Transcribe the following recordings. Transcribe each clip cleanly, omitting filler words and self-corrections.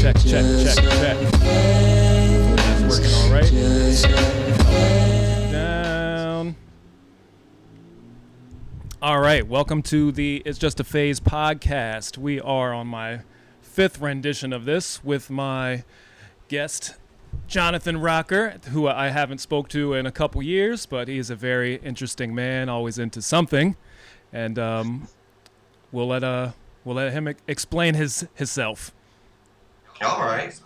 Check. That's working all right. Down. All right, welcome to the It's Just a Phaze podcast. We are on my fifth rendition of this with my guest, Jonathan Rotger, who I haven't spoke to in a couple years, but he's a very interesting man, always into something, and we'll let him explain himself. All right. So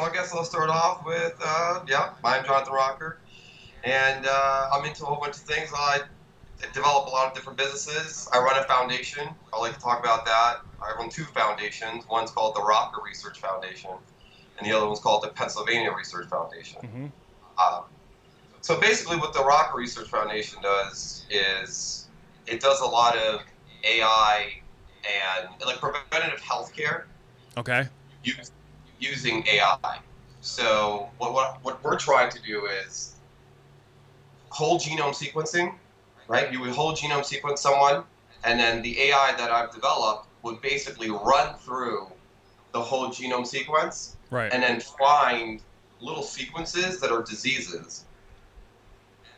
I guess I'll start off with, I'm Jonathan Rotger, and I'm into a whole bunch of things. I develop a lot of different businesses. I run a foundation. I like to talk about that. I run two foundations. One's called the Rotger Research Foundation, and the other one's called the Pennsylvania Research Foundation. Mm-hmm. So basically what the Rotger Research Foundation does is it does a lot of AI and like preventative healthcare. Okay. Using AI. So what we're trying to do is whole genome sequencing, right? You would whole genome sequence someone, and then the AI that I've developed would basically run through the whole genome sequence, right, and then find little sequences that are diseases,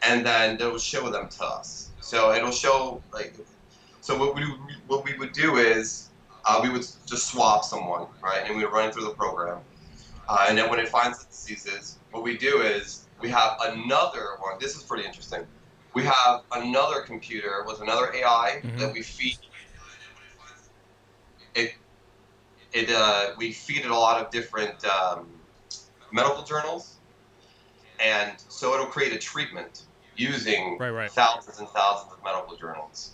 and then it'll show them to us. So it'll show what we would do is we would just swab someone, right, and we would run it through the program, and then when it finds the diseases, what we do is we have another one. This is pretty interesting. We have another computer with another AI that we feed it. We feed it a lot of different medical journals, and so it'll create a treatment using thousands and thousands of medical journals.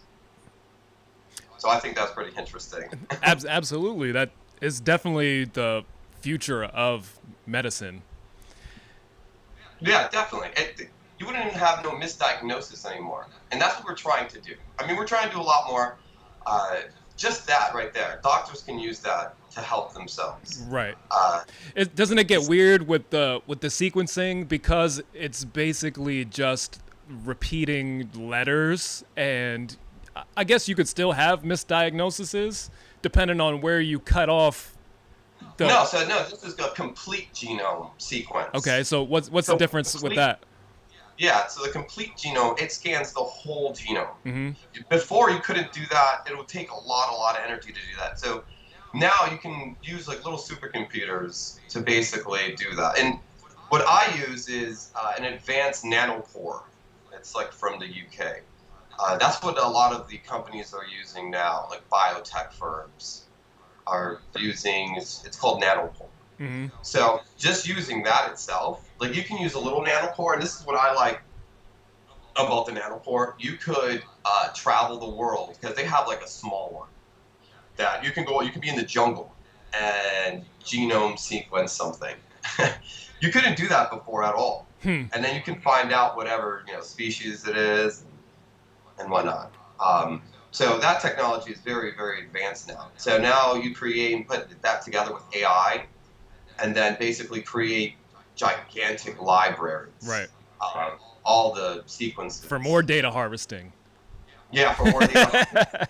So I think that's pretty interesting. Absolutely. That is definitely the future of medicine. Yeah, definitely. You wouldn't even have no misdiagnosis anymore. And that's what we're trying to do. I mean, we're trying to do a lot more. Just that right there. Doctors can use that to help themselves. Right. Doesn't it get weird with the sequencing, because it's basically just repeating letters, and I guess you could still have misdiagnoses depending on where you cut off. No, this is a complete genome sequence. Okay, so what's the difference with that? Yeah, so the complete genome, it scans the whole genome. Mm-hmm. Before you couldn't do that. It would take a lot of energy to do that. So now you can use like little supercomputers to basically do that. And what I use is an advanced nanopore. It's like from the UK. That's what a lot of the companies are using now, like biotech firms are using. It's called nanopore. Mm-hmm. So just using that itself, like you can use a little nanopore, and this is what I like about the nanopore. You could travel the world, because they have like a small one that you can be in the jungle and genome sequence something. You couldn't do that before at all. And then you can find out whatever species it is and whatnot. So that technology is very, very advanced now. So now you create and put that together with AI, and then basically create gigantic libraries. Right. All the sequences. For more data harvesting. Yeah, for more data harvesting.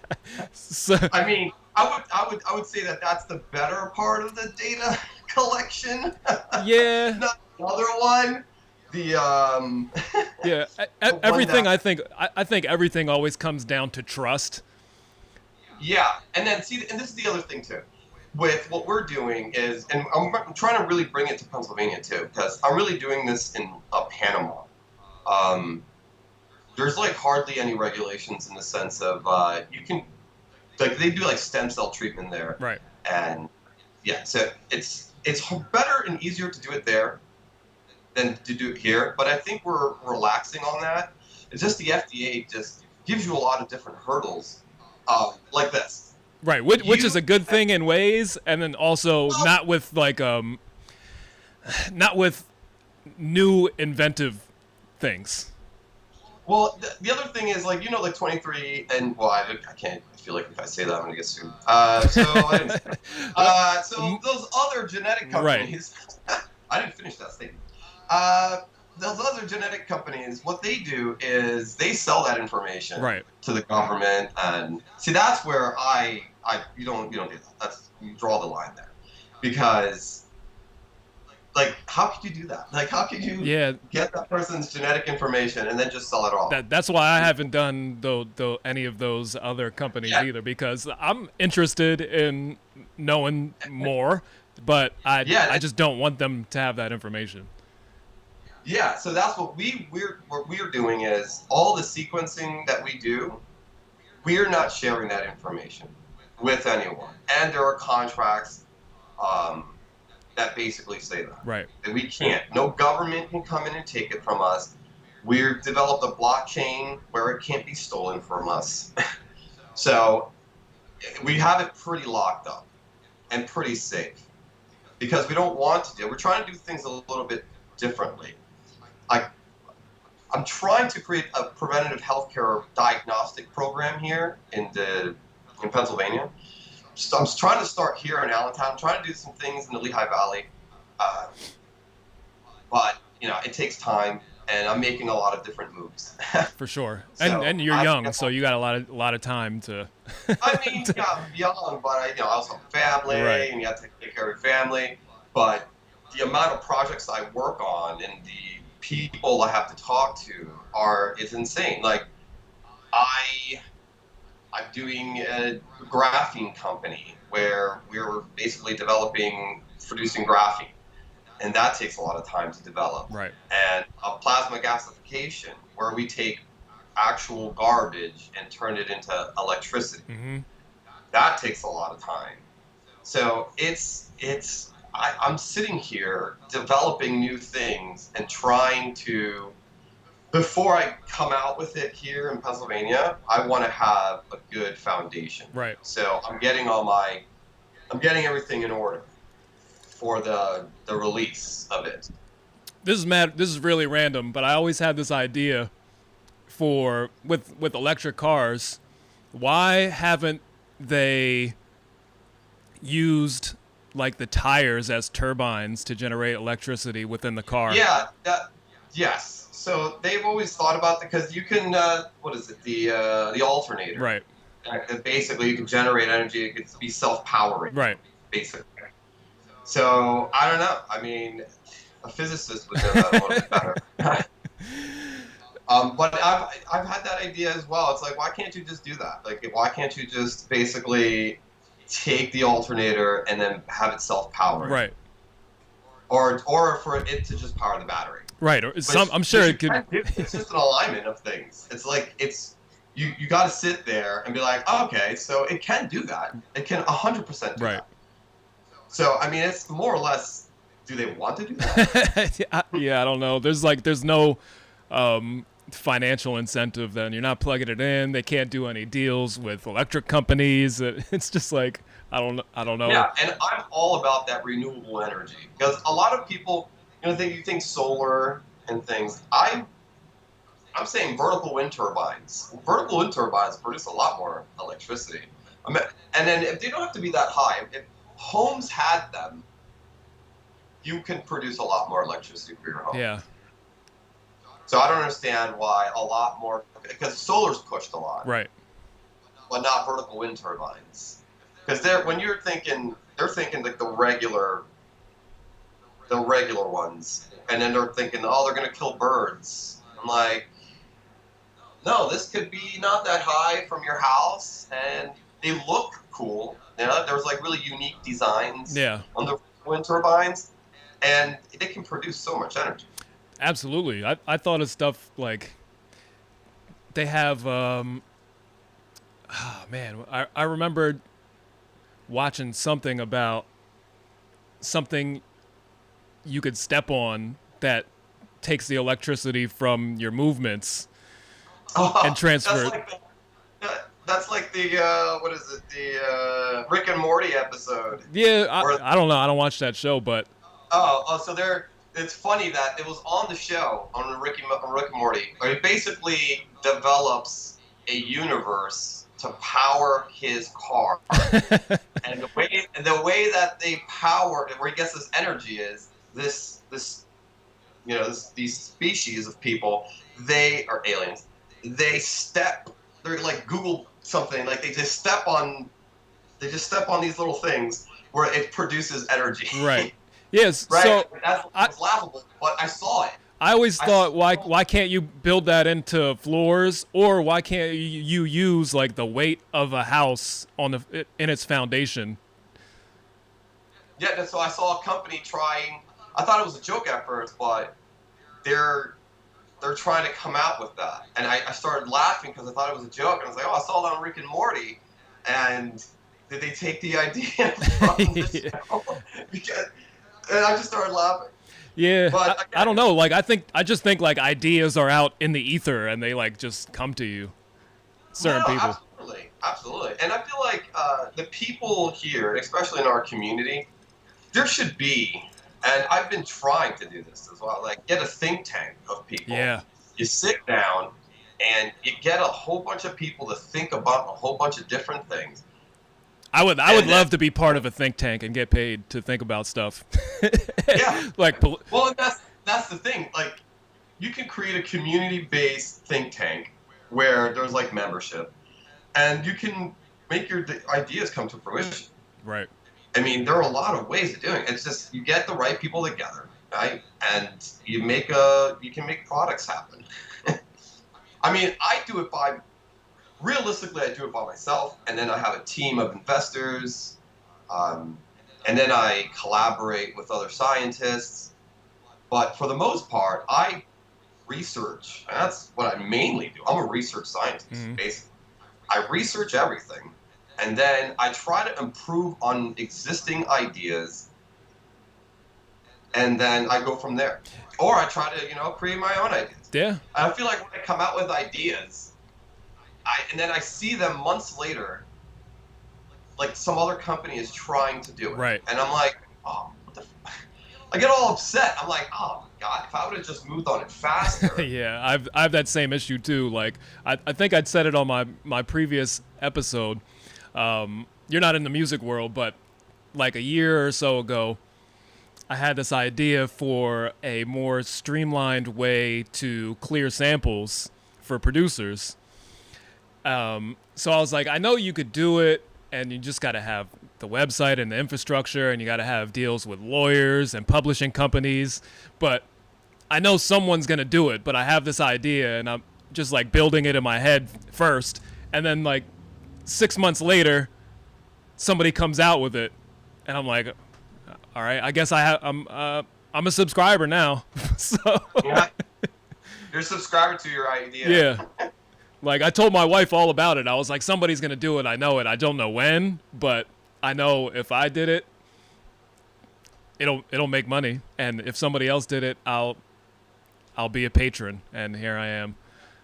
So, I mean, I would say that that's the better part of the data collection. Yeah. Not the other one. Yeah, everything. I think everything always comes down to trust. Yeah, and then and this is the other thing too. With what we're doing is, and I'm trying to really bring it to Pennsylvania too, because I'm really doing this in Panama. There's like hardly any regulations in the sense of you can, like they do like stem cell treatment there. Right. And yeah, so it's better and easier to do it there than to do it here, but I think we're relaxing on that. It's just the FDA just gives you a lot of different hurdles, like this. Right, which is a good thing in ways, and then also not with new inventive things. Well, the other thing is like 23 and I can't. I feel like if I say that I'm gonna get sued. So those other genetic companies. Right. I didn't finish that statement. those other genetic companies, what they do is they sell that information Right. to the government, and see that's where you don't do that. That's you draw the line there, because like how could you do that? Like how could you get that person's genetic information and then just sell it all? That's why I haven't done any of those other companies either, because I'm interested in knowing more, but I just don't want them to have that information. Yeah, so that's what we're doing is all the sequencing that we do, we're not sharing that information with anyone, and there are contracts that basically say that. Right. That we can't. No government can come in and take it from us. We've developed a blockchain where it can't be stolen from us. So we have it pretty locked up and pretty safe because we don't want to do. We're trying to do things a little bit differently. I'm trying to create a preventative healthcare diagnostic program here in Pennsylvania. So I'm trying to start here in Allentown. I'm trying to do some things in the Lehigh Valley, but it takes time, and I'm making a lot of different moves. For sure, and you're young, so you got a lot of time to. I mean, I'm young, but I also have a family, right. and you have to take care of your family. But the amount of projects I work on and the people I have to talk to it's insane. Like I'm doing a graphene company where we're basically producing graphene, and that takes a lot of time to develop. Right. And a plasma gasification where we take actual garbage and turn it into electricity. Mm-hmm. That takes a lot of time. So I'm sitting here developing new things and trying to, before I come out with it here in Pennsylvania, I want to have a good foundation. Right. So I'm getting everything in order for the release of it. This is really random, but I always had this idea with electric cars. Why haven't they used like the tires as turbines to generate electricity within the car? Yeah, yes. So they've always thought about that because you can, the alternator. Right. Basically, you can generate energy. It could be self-powering. Right. Basically. So I don't know. I mean, a physicist would know that a little bit better. But I've had that idea as well. It's like, why can't you just do that? Like, why can't you just basically take the alternator and then have it self-powering? Right. Or for it to just power the battery. Right. I'm sure it could. It's just an alignment of things. It's like you got to sit there and be like, oh, okay, so it can do that. It can 100% do that. So I mean, it's more or less. Do they want to do that? Yeah, I don't know. There's no financial incentive. Then you're not plugging it in. They can't do any deals with electric companies. It's just like I don't know. Yeah, and I'm all about that renewable energy because a lot of people. You think solar and things. I'm saying vertical wind turbines. Vertical wind turbines produce a lot more electricity. And then if they don't have to be that high, if homes had them, you can produce a lot more electricity for your home. Yeah. So I don't understand why a lot more, because solar's pushed a lot. Right. But not vertical wind turbines. Because they're thinking like the regular ones, and then they're thinking, oh, they're gonna kill birds. I'm like, no, this could be not that high from your house, and they look cool. There's like really unique designs on the wind turbines, and they can produce so much energy. Absolutely. I thought of stuff like they have. I remembered watching something about something you could step on that takes the electricity from your movements and transfer it. That's like the the Rick and Morty episode. Yeah, I don't know. I don't watch that show, but so it's funny that it was on the show on Rick and Morty, where he basically develops a universe to power his car, and the way that they power, where he gets this energy is this these species of people, they are aliens. They're like Google something, like they just step on these little things where it produces energy. Right. Yes. Right. So That's laughable, but I saw it. I always thought, why can't you build that into floors, or why can't you use like the weight of a house in its foundation? Yeah, so I saw a company trying. I thought it was a joke at first, but they're trying to come out with that, and I started laughing because I thought it was a joke, and I was like, oh, I saw that on Rick and Morty, and did they take the idea from this show? And I just started laughing. Yeah, but I don't know. Like, I just think like ideas are out in the ether and they like just come to you. Certain people. Absolutely. And I feel like the people here, especially in our community, there should be, and I've been trying to do this as well, like get a think tank of people. Yeah. You sit down and you get a whole bunch of people to think about a whole bunch of different things. I would love to be part of a think tank and get paid to think about stuff. Yeah. Well, and that's the thing. Like, you can create a community-based think tank where there's like membership, and you can make your ideas come to fruition. Right. I mean, there are a lot of ways of doing it. It's just you get the right people together, right? And you can make products happen. I mean, realistically, I do it by myself, and then I have a team of investors, and then I collaborate with other scientists. But for the most part, I research. And that's what I mainly do. I'm a research scientist, basically. I research everything, and then I try to improve on existing ideas, and then I go from there. Or I try to, create my own ideas. Yeah. I feel like when I come out with ideas, and then I see them months later, like some other company is trying to do it. Right. And I'm like, oh, what the I get all upset. I'm like, oh my God, if I would have just moved on it faster. Yeah, I have that same issue too. Like, I think I'd said it on my previous episode. You're not in the music world, but like a year or so ago, I had this idea for a more streamlined way to clear samples for producers. So I was like, I know you could do it, and you just got to have the website and the infrastructure, and you got to have deals with lawyers and publishing companies. But I know someone's going to do it, but I have this idea, and I'm just like building it in my head first. And then like 6 months later, somebody comes out with it, and I'm like, all right, I guess I'm a subscriber now. So yeah. You're a subscriber to your idea. Yeah. Like, I told my wife all about it. I was like, somebody's going to do it. I know it. I don't know when, but I know if I did it, it'll make money. And if somebody else did it, I'll be a patron. And here I am.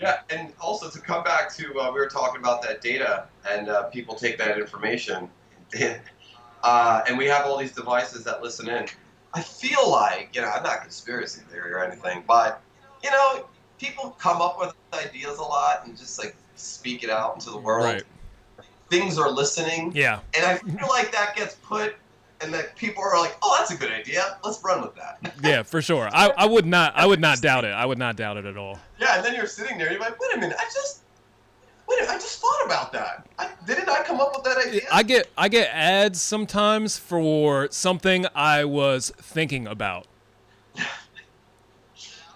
Yeah, and also to come back to, we were talking about that data, and people take that information, and we have all these devices that listen in. I feel like, I'm not conspiracy theory or anything, but, people come up with ideas a lot and just like speak it out into the world. Right. Things are listening. Yeah. And I feel like that gets put, and that people are like, "Oh, that's a good idea. Let's run with that." Yeah, for sure. I would not doubt it. I would not doubt it at all. Yeah, and then you're sitting there, you're like, "Wait a minute, I just thought about that. Didn't I come up with that idea?" I get ads sometimes for something I was thinking about.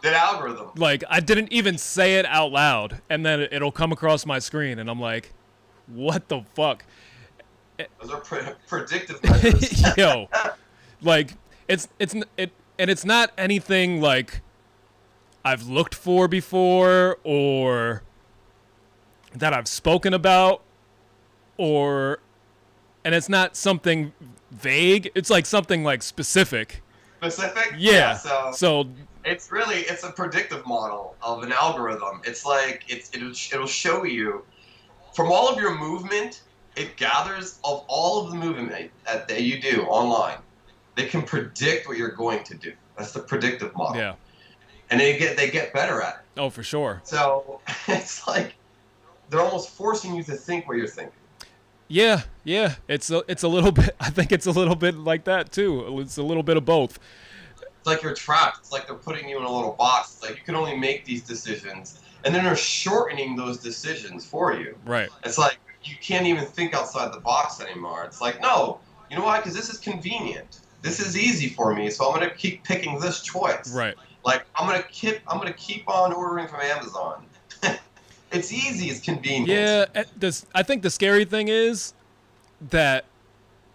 The algorithm. Like, I didn't even say it out loud, and then it'll come across my screen, and I'm like, what the fuck? Those are predictive measures. Yo, like, it's not anything like I've looked for before or that I've spoken about, and it's not something vague. It's like something like specific. Specific? Yeah. So it's a predictive model of an algorithm. It's like it'll show you from all of your movement. It gathers of all of the movement that you do online. They can predict what you're going to do. That's the predictive model. Yeah. And they get better at it. Oh, for sure. So it's like they're almost forcing you to think what you're thinking. Yeah. It's a little bit. I think it's a little bit like that too. It's a little bit of both. It's like you're trapped. It's like they're putting you in a little box. It's like you can only make these decisions, and then they're shortening those decisions for you. Right. It's like you can't even think outside the box anymore. It's like, no, you know why? Because this is convenient. This is easy for me, so I'm gonna keep picking this choice. Right. Like I'm gonna keep on ordering from Amazon. It's easy. It's convenient. Yeah. I think the scary thing is that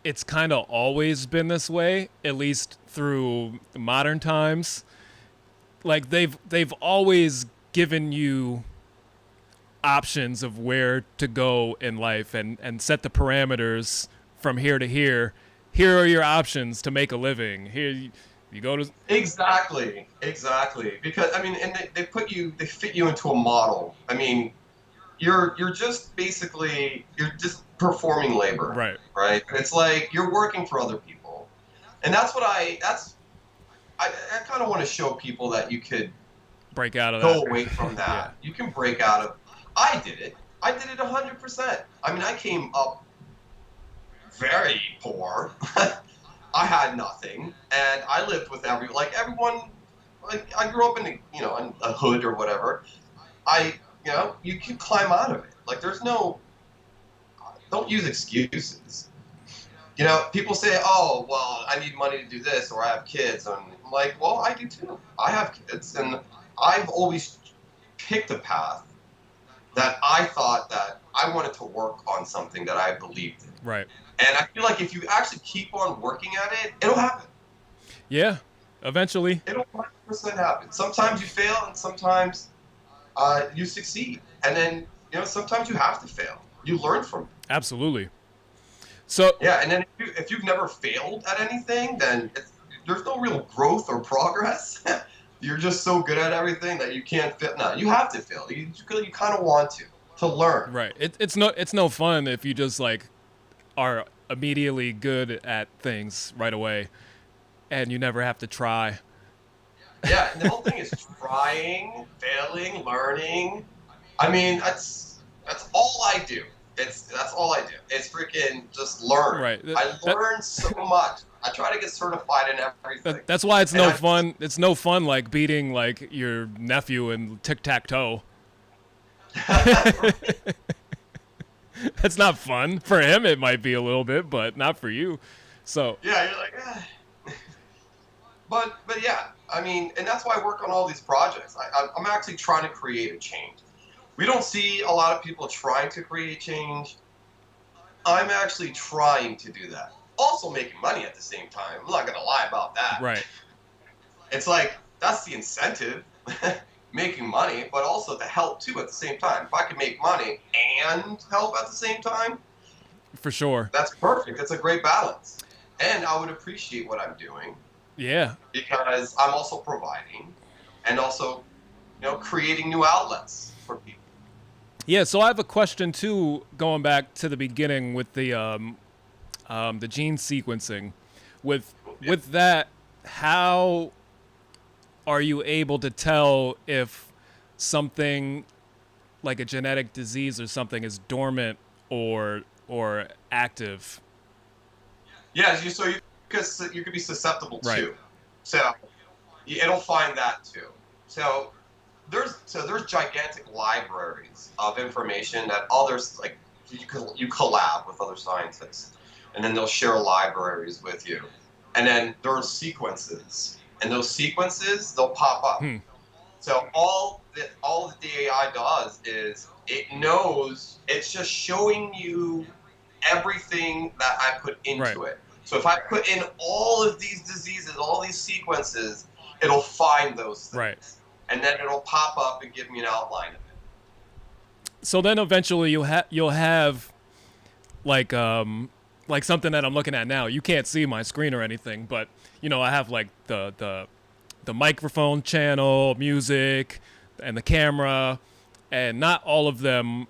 it's kind of always been this way, at least through modern times. Like they've always given you options of where to go in life and set the parameters from here to here. Here are your options to make a living. Here you go to Exactly. Because I mean, and they fit you into a model. I mean, you're just basically you're just performing labor. Right. Right. It's like you're working for other people, and I kind of want to show people that you could break out of go that. away from that. Yeah. You can break out of. I did it. 100%. I mean, I came up very poor. I had nothing, and I lived with everyone. Like I grew up in in a hood or whatever. You can climb out of it. Like don't use excuses. People say, oh, well, I need money to do this, or I have kids. And I'm like, well, I do too. I have kids, and I've always picked a path that I thought that I wanted to work on something that I believed in. Right. And I feel like if you actually keep on working at it, it'll happen. Yeah. Eventually. It'll 100% happen. Sometimes you fail, and sometimes you succeed. And then, sometimes you have to fail. You learn from it. Absolutely. So yeah, and then if you've never failed at anything, then there's no real growth or progress. You're just so good at everything that you can't fail. No, you have to fail. You kind of want to learn. Right. It's no fun if you just like are immediately good at things right away, and you never have to try. Yeah, and the whole thing is trying, failing, learning. I mean, that's all I do. That's all I do. It's freaking just learn. Right. I learn so much. I try to get certified in everything. That's why it's no fun. It's no fun like beating like your nephew in tic-tac-toe. That's not fun. For him it might be a little bit, but not for you. So yeah, you're like, But yeah, I mean, and that's why I work on all these projects. I'm actually trying to create a change. We don't see a lot of people trying to create change. I'm actually trying to do that. Also making money at the same time. I'm not going to lie about that. right. It's like, that's the incentive, making money, but also to help too at the same time. If I can make money and help at the same time, For sure. that's perfect. It's a great balance. And I would appreciate what I'm doing. Yeah. Because I'm also providing and also, creating new outlets for people. Yeah, so I have a question too, going back to the beginning with the gene sequencing. With that, how are you able to tell if something like a genetic disease or something is dormant or active? Yeah, because you could be susceptible Right. too. So it'll find that too. So there's gigantic libraries of information that others like you collab with other scientists, and then they'll share libraries with you, and then there's sequences, and those sequences they'll pop up. So all the AI does is it knows, it's just showing you everything that I put into Right. it. So if I put in all of these diseases, all these sequences, it'll find those things. Right. And then it'll pop up and give me an outline of it. So then eventually you'll have like something that I'm looking at now. You can't see my screen or anything, but I have like the microphone channel, music, and the camera, and not all of them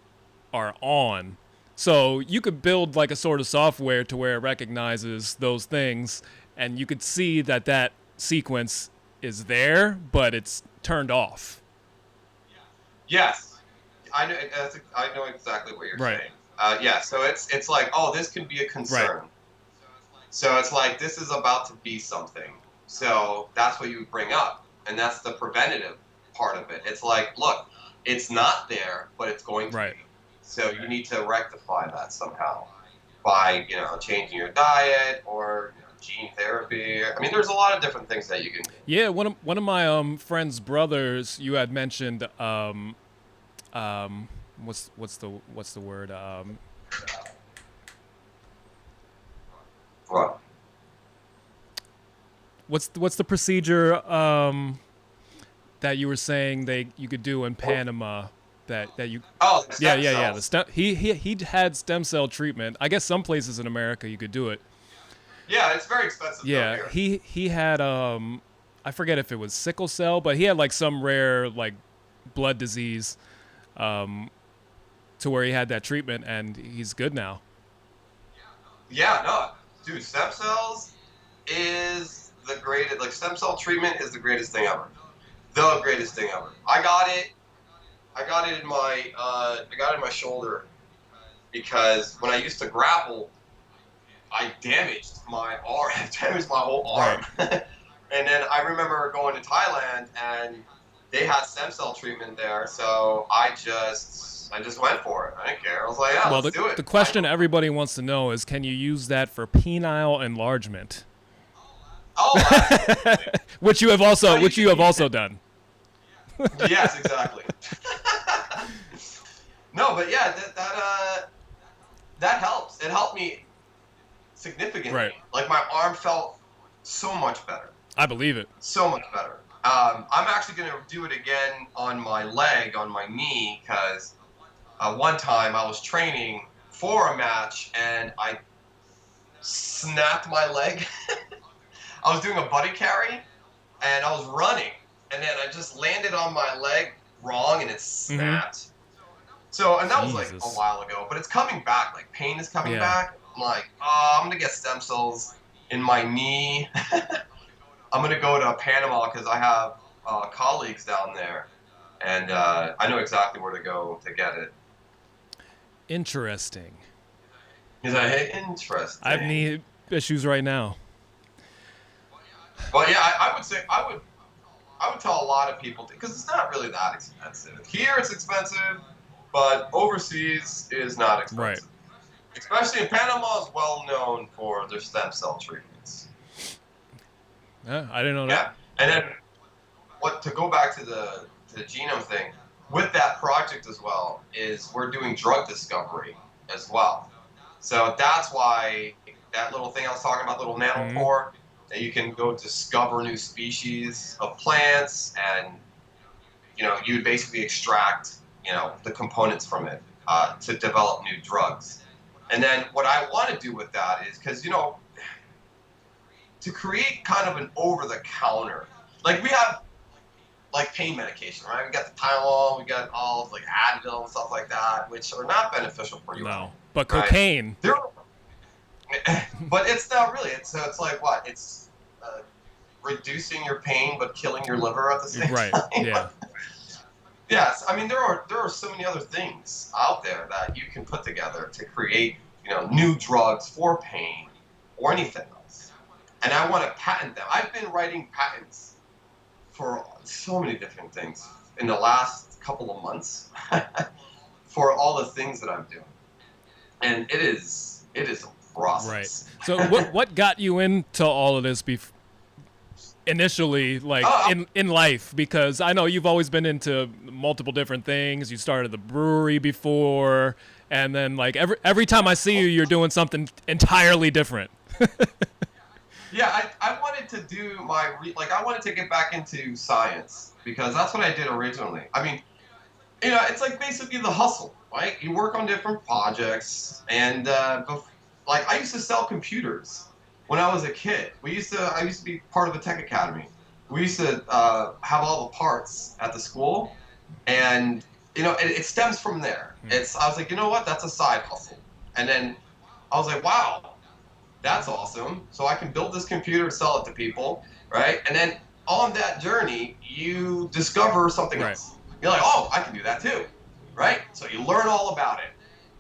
are on. So you could build like a sort of software to where it recognizes those things, and you could see that sequence is there, but it's turned off. Yes, I know exactly what you're Right. saying. Yeah, so it's like, oh, this can be a concern. Right. So it's like this is about to be something, So that's what you would bring up, and that's the preventative part of it. It's like, look, it's not there, but it's going to Right. be. So you need to rectify that somehow by, changing your diet or gene therapy. I mean, there's a lot of different things that you can do. Yeah, one of my friend's brothers, you had mentioned what's the word What? what's the procedure that you were saying you could do in Panama that you Oh, the stem yeah cells. he had stem cell treatment. I guess some places in America you could do it. Yeah, it's very expensive. Yeah, Though, here. he had I forget if it was sickle cell, but he had like some rare like blood disease to where he had that treatment and he's good now. Yeah, no, dude, stem cells is the greatest. Like, stem cell treatment is the greatest thing ever. The greatest thing ever. I got it in my shoulder because when I used to grapple, I damaged my arm. I damaged my whole arm. Right. And then I remember going to Thailand and they had stem cell treatment there, so I just went for it. I didn't care. I was like, yeah, Well, let's do it. the question everybody wants to know is, can you use that for penile enlargement? Oh, absolutely. which you have also done. Yes, exactly. No, but yeah, that helps. It helped me significantly. Right. Like, my arm felt so much better. I believe it. So much better. I'm actually going to do it again on my leg, on my knee, because one time I was training for a match and I snapped my leg. I was doing a buddy carry and I was running and then I just landed on my leg wrong and it snapped. Mm-hmm. So, and that was like a while ago, but it's coming back. Like, pain is coming back. I'm like, oh, I'm going to get stem cells in my knee. I'm going to go to Panama because I have colleagues down there, and I know exactly where to go to get it. Interesting. He's like, hey, interesting. I have knee issues right now. Well, yeah, I would say I would tell a lot of people, because it's not really that expensive. Here it's expensive, but overseas is not expensive. Right. Especially in Panama is well known for their stem cell treatments. Yeah, I didn't know that. Yeah, and then to go back to the genome thing, with that project as well, is we're doing drug discovery as well. So that's why that little thing I was talking about, little nanopore, that you can go discover new species of plants, and you would basically extract the components from it to develop new drugs. And then what I want to do with that is, because to create kind of an over-the-counter, like we have like pain medication, right? We got the Tylenol, we got all like Advil and stuff like that, which are not beneficial for you. No, but cocaine. Right? But it's not really. It's like what? It's reducing your pain but killing your liver at the same right. time. Right. Yeah. Yes, I mean there are so many other things out there that you can put together to create new drugs for pain or anything else, and I want to patent them. I've been writing patents for so many different things in the last couple of months for all the things that I'm doing, and it is a process. Right. So what got you into all of this initially, like in life? Because I know you've always been into multiple different things. You started the brewery before, and then like every time I see you, you're doing something entirely different. Yeah, I wanted to do I wanted to get back into science because that's what I did originally. I mean, it's like basically the hustle, right? You work on different projects, and I used to sell computers when I was a kid. I used to be part of a tech academy. We used to have all the parts at the school, and it stems from there. I was like, you know what? That's a side hustle, and then I was like, wow. That's awesome. So I can build this computer and sell it to people, right? And then on that journey, you discover something else. You're like, oh, I can do that too, right? So you learn all about it.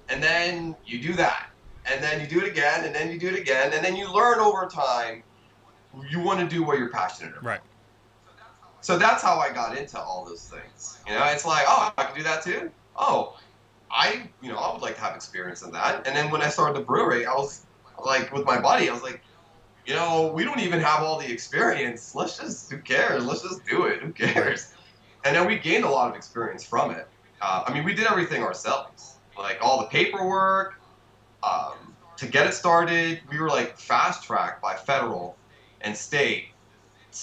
And then you do that. And then you do it again, and then you do it again. And then you learn over time you want to do what you're passionate about. Right. So that's how I got into all those things. It's like, oh, I can do that too. Oh, I would like to have experience in that. And then when I started the brewery, I was like, with my buddy, I was like, we don't even have all the experience. Who cares? Let's just do it. Who cares? And then we gained a lot of experience from it. We did everything ourselves, like all the paperwork. To get it started, we were like fast tracked by federal and state.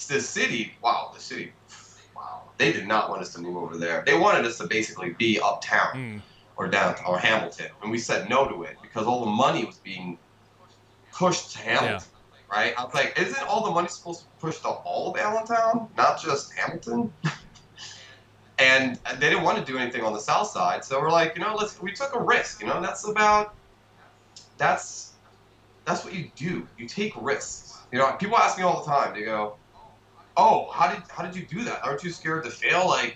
The city, they did not want us to move over there. They wanted us to basically be uptown or downtown or Hamilton. And we said no to it because all the money was being pushed to Hamilton, right? I was like, isn't all the money supposed to be pushed to all of Allentown, not just Hamilton? And they didn't want to do anything on the south side. So we're like, we took a risk, that's what you do. You take risks. People ask me all the time, they go, oh, how did you do that? Aren't you scared to fail? I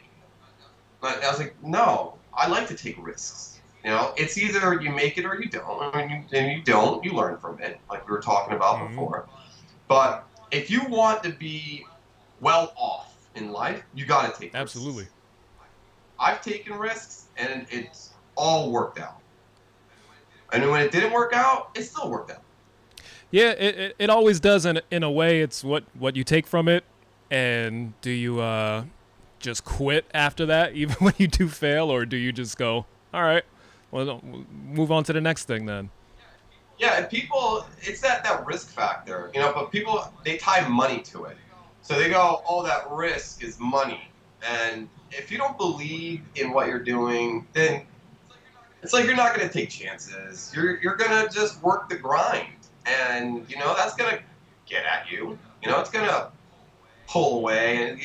was like, no, I like to take risks. It's either you make it or you don't. And you don't, you learn from it, like we were talking about before. But if you want to be well off in life, you got to take risks. Absolutely. I've taken risks, and it's all worked out. And when it didn't work out, it still worked out. Yeah, it always does. In a way, it's what you take from it. And do you just quit after that, even when you do fail, or do you just go, all right, well, move on to the next thing then? Yeah, and people, it's that risk factor, but people, they tie money to it. So they go, oh, that risk is money. And if you don't believe in what you're doing, then it's like you're not going to take chances. You're going to just work the grind. And, that's going to get at you. It's going to pull away, and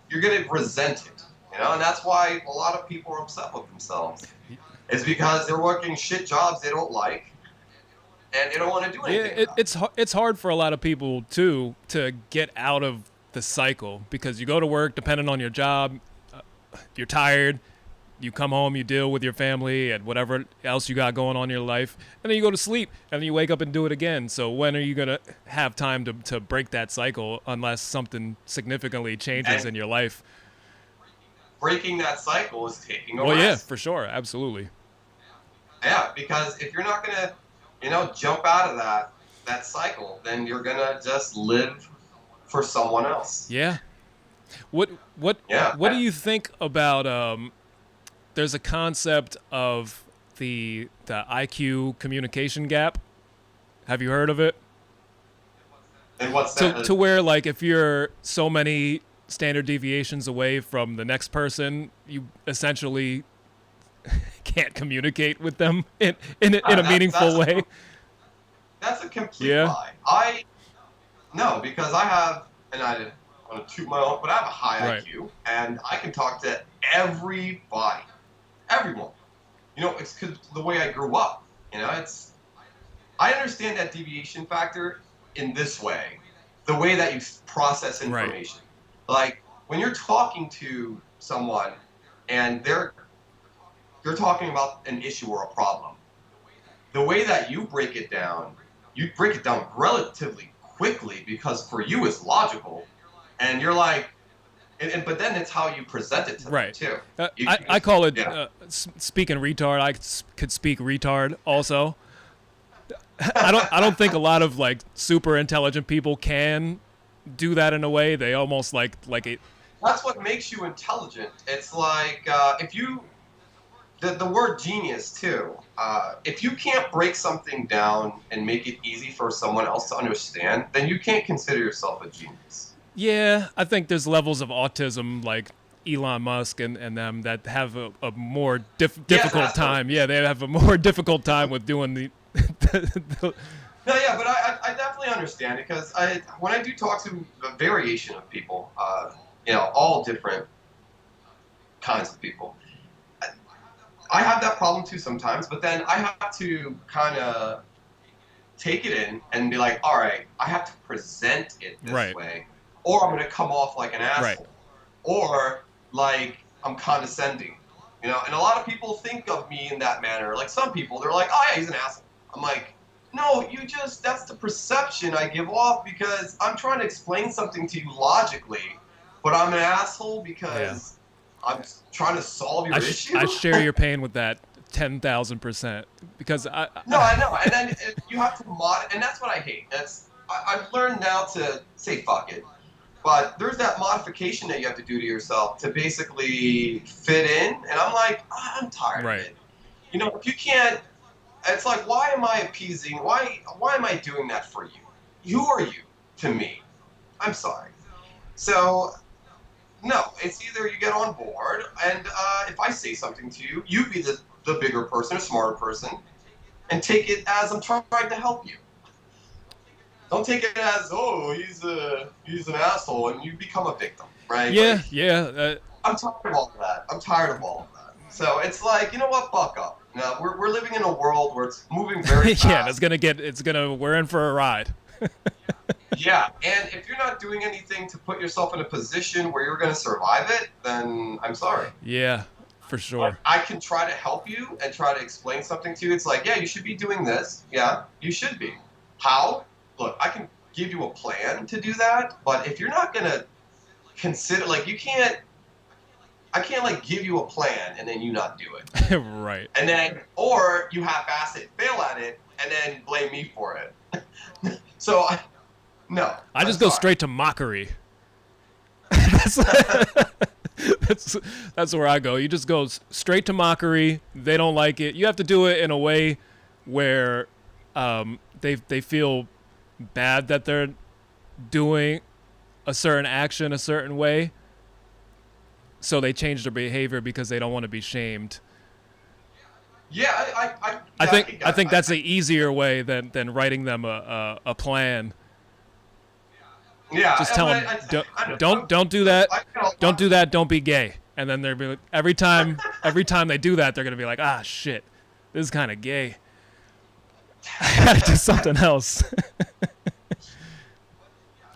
you're going to resent it. And that's why a lot of people are upset with themselves. It's because they're working shit jobs they don't like, and they don't want to do anything. It's hard for a lot of people, too, to get out of the cycle, because you go to work, depending on your job, you're tired, you come home, you deal with your family and whatever else you got going on in your life, and then you go to sleep, and then you wake up and do it again. So when are you going to have time to break that cycle unless something significantly changes in your life? Breaking that cycle is taking a risk. Well, yeah, risk. for sure. Absolutely. Yeah, because if you're not going to, jump out of that cycle, then you're going to just live for someone else. Yeah. What do you think about there's a concept of the IQ communication gap. Have you heard of it? And what's that? To where, like, if you're so many standard deviations away from the next person, you essentially can't communicate with them in a meaningful way. That's a complete lie. No, because I have, and I didn't want to toot my own, but I have a high IQ, and I can talk to everybody. Everyone. It's because the way I grew up. I understand that deviation factor in this way, the way that you process information. Right. Like when you're talking to someone and you're talking about an issue or a problem, the way that you break it down relatively quickly because for you it's logical, and you're like, but then it's how you present it to them too. I call it speaking retard. I could speak retard also. I don't think a lot of like super intelligent people can do that in a way. They almost like it. That's what makes you intelligent. It's like if you the word genius too. If you can't break something down and make it easy for someone else to understand, then you can't consider yourself a genius. Yeah, I think there's levels of autism like Elon Musk and them that have a more difficult time. Yeah, they have a more difficult time with doing the No, yeah, but I definitely understand it because when I do talk to a variation of people, all different kinds of people, I have that problem too sometimes, but then I have to kind of take it in and be like, all right, I have to present it this way, or I'm going to come off like an asshole, or like I'm condescending, and a lot of people think of me in that manner. Like some people, they're like, oh yeah, he's an asshole. I'm like, No, that's the perception I give off because I'm trying to explain something to you logically, but I'm an asshole Yeah. because I'm trying to solve your issue. I share your pain with that 10,000% because No, I know. And then you have to and that's what I hate. I've learned now to say fuck it. But there's that modification that you have to do to yourself to basically fit in. And I'm like, I'm tired of right. it. You know, if you can't, it's like, why am I appeasing? Why am I doing that for you? Who are you to me? I'm sorry. So, no, it's either you get on board, and if I say something to you, you be the bigger person, a smarter person, and take it as I'm trying to help you. Don't take it as, oh, he's an asshole, and you become a victim, right? Yeah, Like, yeah. I'm tired of all of that. I'm tired of all of that. So it's like, you know what? Fuck up. Now we're living in a world where it's moving very fast. Yeah, we're in for a ride. Yeah, and if you're not doing anything to put yourself in a position where you're going to survive it, then I'm sorry. Yeah, for sure. I can try to help you and try to explain something to you. It's like, yeah, you should be doing this. Yeah, you should be. How? Look, I can give you a plan to do that, but if you're not going to consider, like, I can't, like, give you a plan and then you not do it. Right. And then, or you half-ass it, fail at it, and then blame me for it. So, no. I just go straight to mockery. that's, that's where I go. You just go straight to mockery. They don't like it. You have to do it in a way where they feel bad that they're doing a certain action a certain way. So they change their behavior because they don't want to be shamed. Yeah, I think that's the easier way than writing them a plan. Yeah, just tell them don't do that. Don't do that. Don't be gay. And then they're like, every time they do that, they're gonna be like, ah, shit, this is kind of gay. I gotta do something else.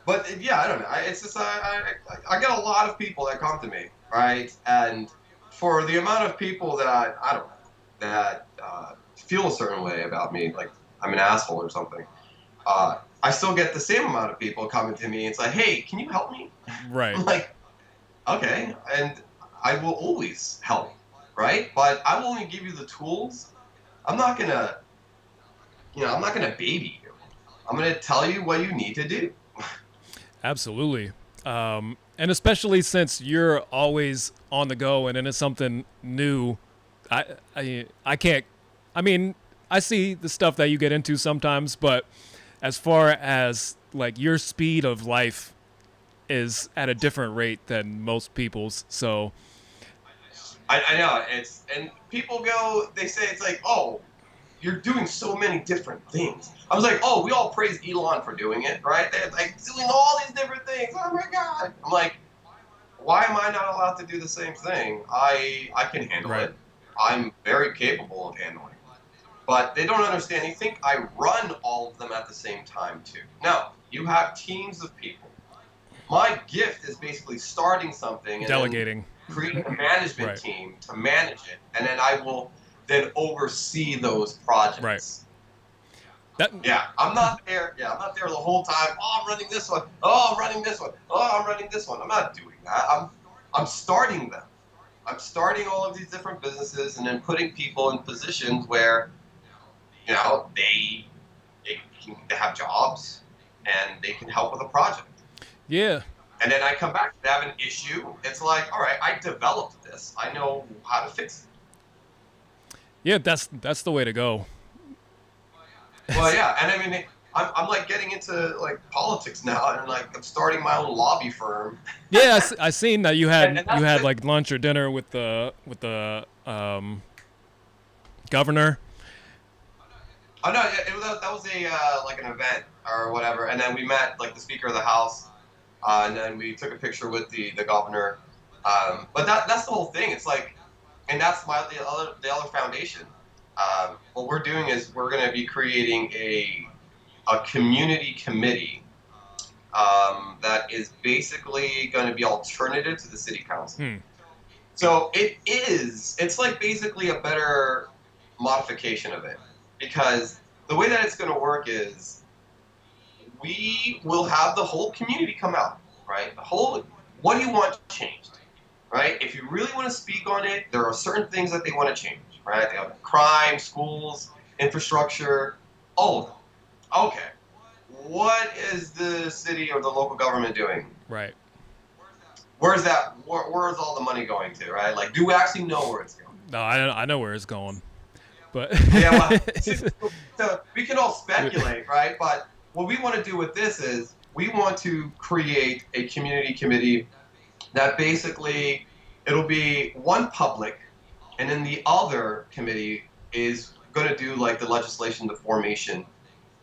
But yeah, I don't know. It's just I get a lot of people that come to me, right? And for the amount of people that I don't know that feel a certain way about me, like I'm an asshole or something, I still get the same amount of people coming to me. It's like, hey, can you help me? Right. I'm like, okay, and I will always help, right? But I will only give you the tools. I'm not gonna baby you. I'm gonna tell you what you need to do. Absolutely. And especially since you're always on the go and it's something new, I can't. I mean, I see the stuff that you get into sometimes, but as far as like your speed of life is at a different rate than most people's, so I know and people they say it's like, oh, you're doing so many different things. I was like, oh, we all praise Elon for doing it, right? They're like doing all these different things. Oh my God. I'm like, why am I not allowed to do the same thing? I can handle it. I'm very capable of handling it. But they don't understand. They think I run all of them at the same time too. No, you have teams of people. My gift is basically starting something and delegating, creating a management team to manage it, and then I will then oversee those projects. Right. I'm not there. Yeah, I'm not there the whole time. Oh, I'm running this one. Oh, I'm running this one. Oh, I'm running this one. I'm not doing that. I'm starting them. I'm starting all of these different businesses and then putting people in positions where, you know, they have jobs and they can help with a project. Yeah. And then I come back, they have an issue. It's like, all right, I developed this. I know how to fix it. Yeah, that's the way to go. Well, yeah, and I mean, I'm like getting into like politics now, and like I'm starting my own lobby firm. Yeah, I seen that you had like lunch or dinner with the governor. Oh no, that was a like an event or whatever, and then we met like the Speaker of the House, and then we took a picture with the governor. But that's the whole thing. It's like, and that's the other foundation. What we're doing is we're going to be creating a community committee that is basically going to be alternative to the city council. So it's like basically a better modification of it, because the way that it's going to work is we will have the whole community come out, right? What do you want changed, right? If you really want to speak on it, there are certain things that they want to change, right? They have crime, schools, infrastructure, all of them. Okay, what is the city or the local government doing? Right. Where's that? Where's all the money going to, right? Like, do we actually know where it's going? No, I know where it's going, but Yeah, well, so we can all speculate, right? But what we want to do with this is we want to create a community committee that basically it'll be one public, and then the other committee is going to do like the legislation, the formation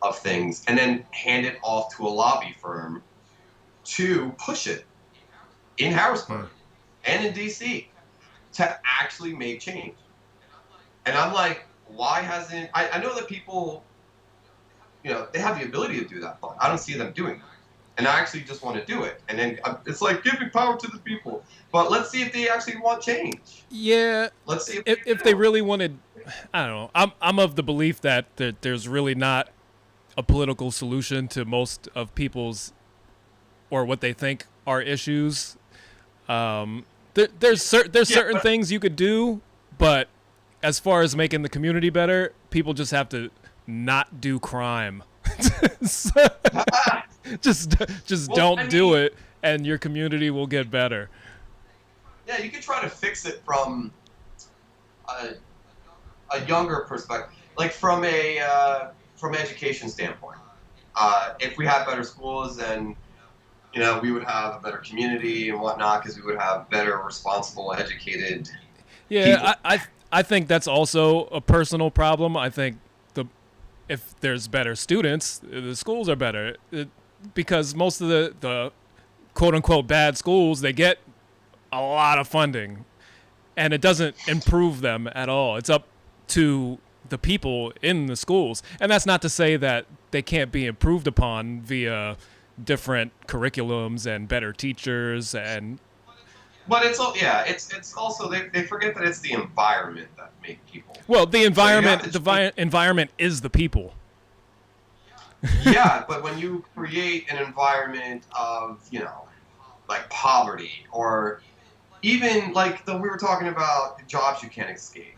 of things, and then hand it off to a lobby firm to push it in Harrisburg and in DC to actually make change. And I'm like, why hasn't, I know that people, they have the ability to do that, but I don't see them doing that. And I actually just want to do it. And then it's like giving power to the people. But let's see if they actually want change. Yeah. Let's see if they really wanted, I don't know. I'm of the belief that there's really not a political solution to most of people's, or what they think are issues. There's certain things you could do, but as far as making the community better, people just have to not do crime. just don't do it, and your community will get better. Yeah, you could try to fix it from a younger perspective, like from education standpoint. If we had better schools, then we would have a better community and whatnot, because we would have better, responsible, educated people. I think that's also a personal problem. I think if there's better students, the schools are better. Because most of the quote-unquote bad schools, they get a lot of funding, and it doesn't improve them at all. It's up to the people in the schools. And that's not to say that they can't be improved upon via different curriculums and better teachers and... But it's also they forget that it's the environment that make people. Well, the environment is the people. Yeah, but when you create an environment of like poverty, or even like we were talking about jobs you can't escape,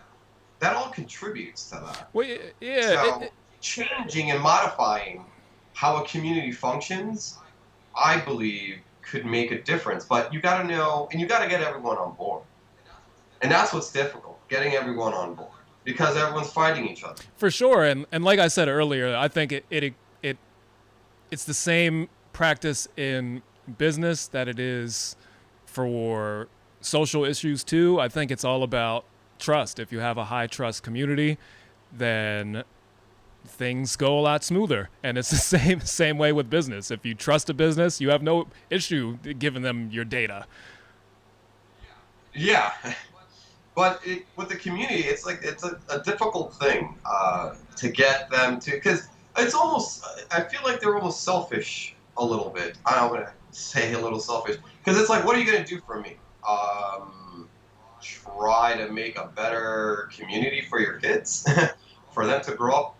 that all contributes to that. Well, yeah. So changing and modifying how a community functions, I believe, could make a difference. But you got to know, and you got to get everyone on board. And that's what's difficult, getting everyone on board, because everyone's fighting each other. For sure, and like I said earlier, I think it's the same practice in business that it is for social issues too. I think it's all about trust. If you have a high trust community, then things go a lot smoother. And it's the same way with business. If you trust a business, you have no issue giving them your data. Yeah. But with the community, it's like it's a difficult thing to get them to, because it's almost, I feel like they're almost selfish a little bit. I don't want to say a little selfish, because it's like, what are you going to do for me? Try to make a better community for your kids, for them to grow up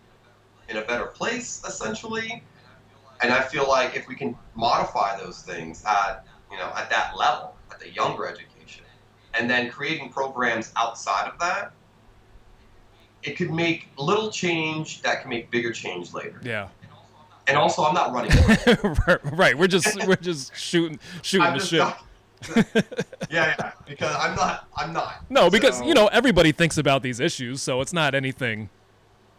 in a better place, essentially. And I feel like if we can modify those things at that level, at the younger education, and then creating programs outside of that, it could make little change that can make bigger change later. Yeah. And also, I'm not running. Right. We're just shooting the shit. Yeah. Because I'm not. No, because everybody thinks about these issues, so it's not anything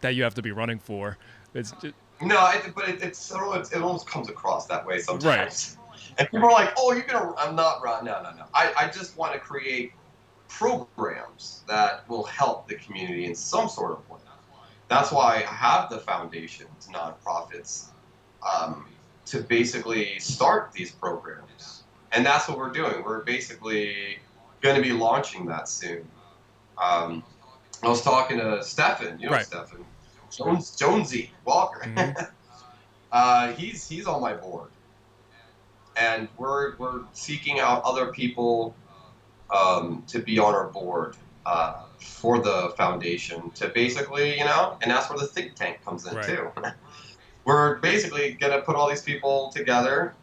that you have to be running for. It's just... No, but it almost comes across that way sometimes. Right. And people are like, "Oh, I'm not running." No. I just want to create programs that will help the community in some sort of way. That's why I have the foundations, nonprofits, to basically start these programs. And that's what we're doing. We're basically going to be launching that soon. I was talking to Stefan, right. Stefan, Jonesy Walker. Mm-hmm. He's on my board. And we're seeking out other people to be on our board for the foundation to basically, and that's where the think tank comes in Right. too. We're basically going to put all these people together,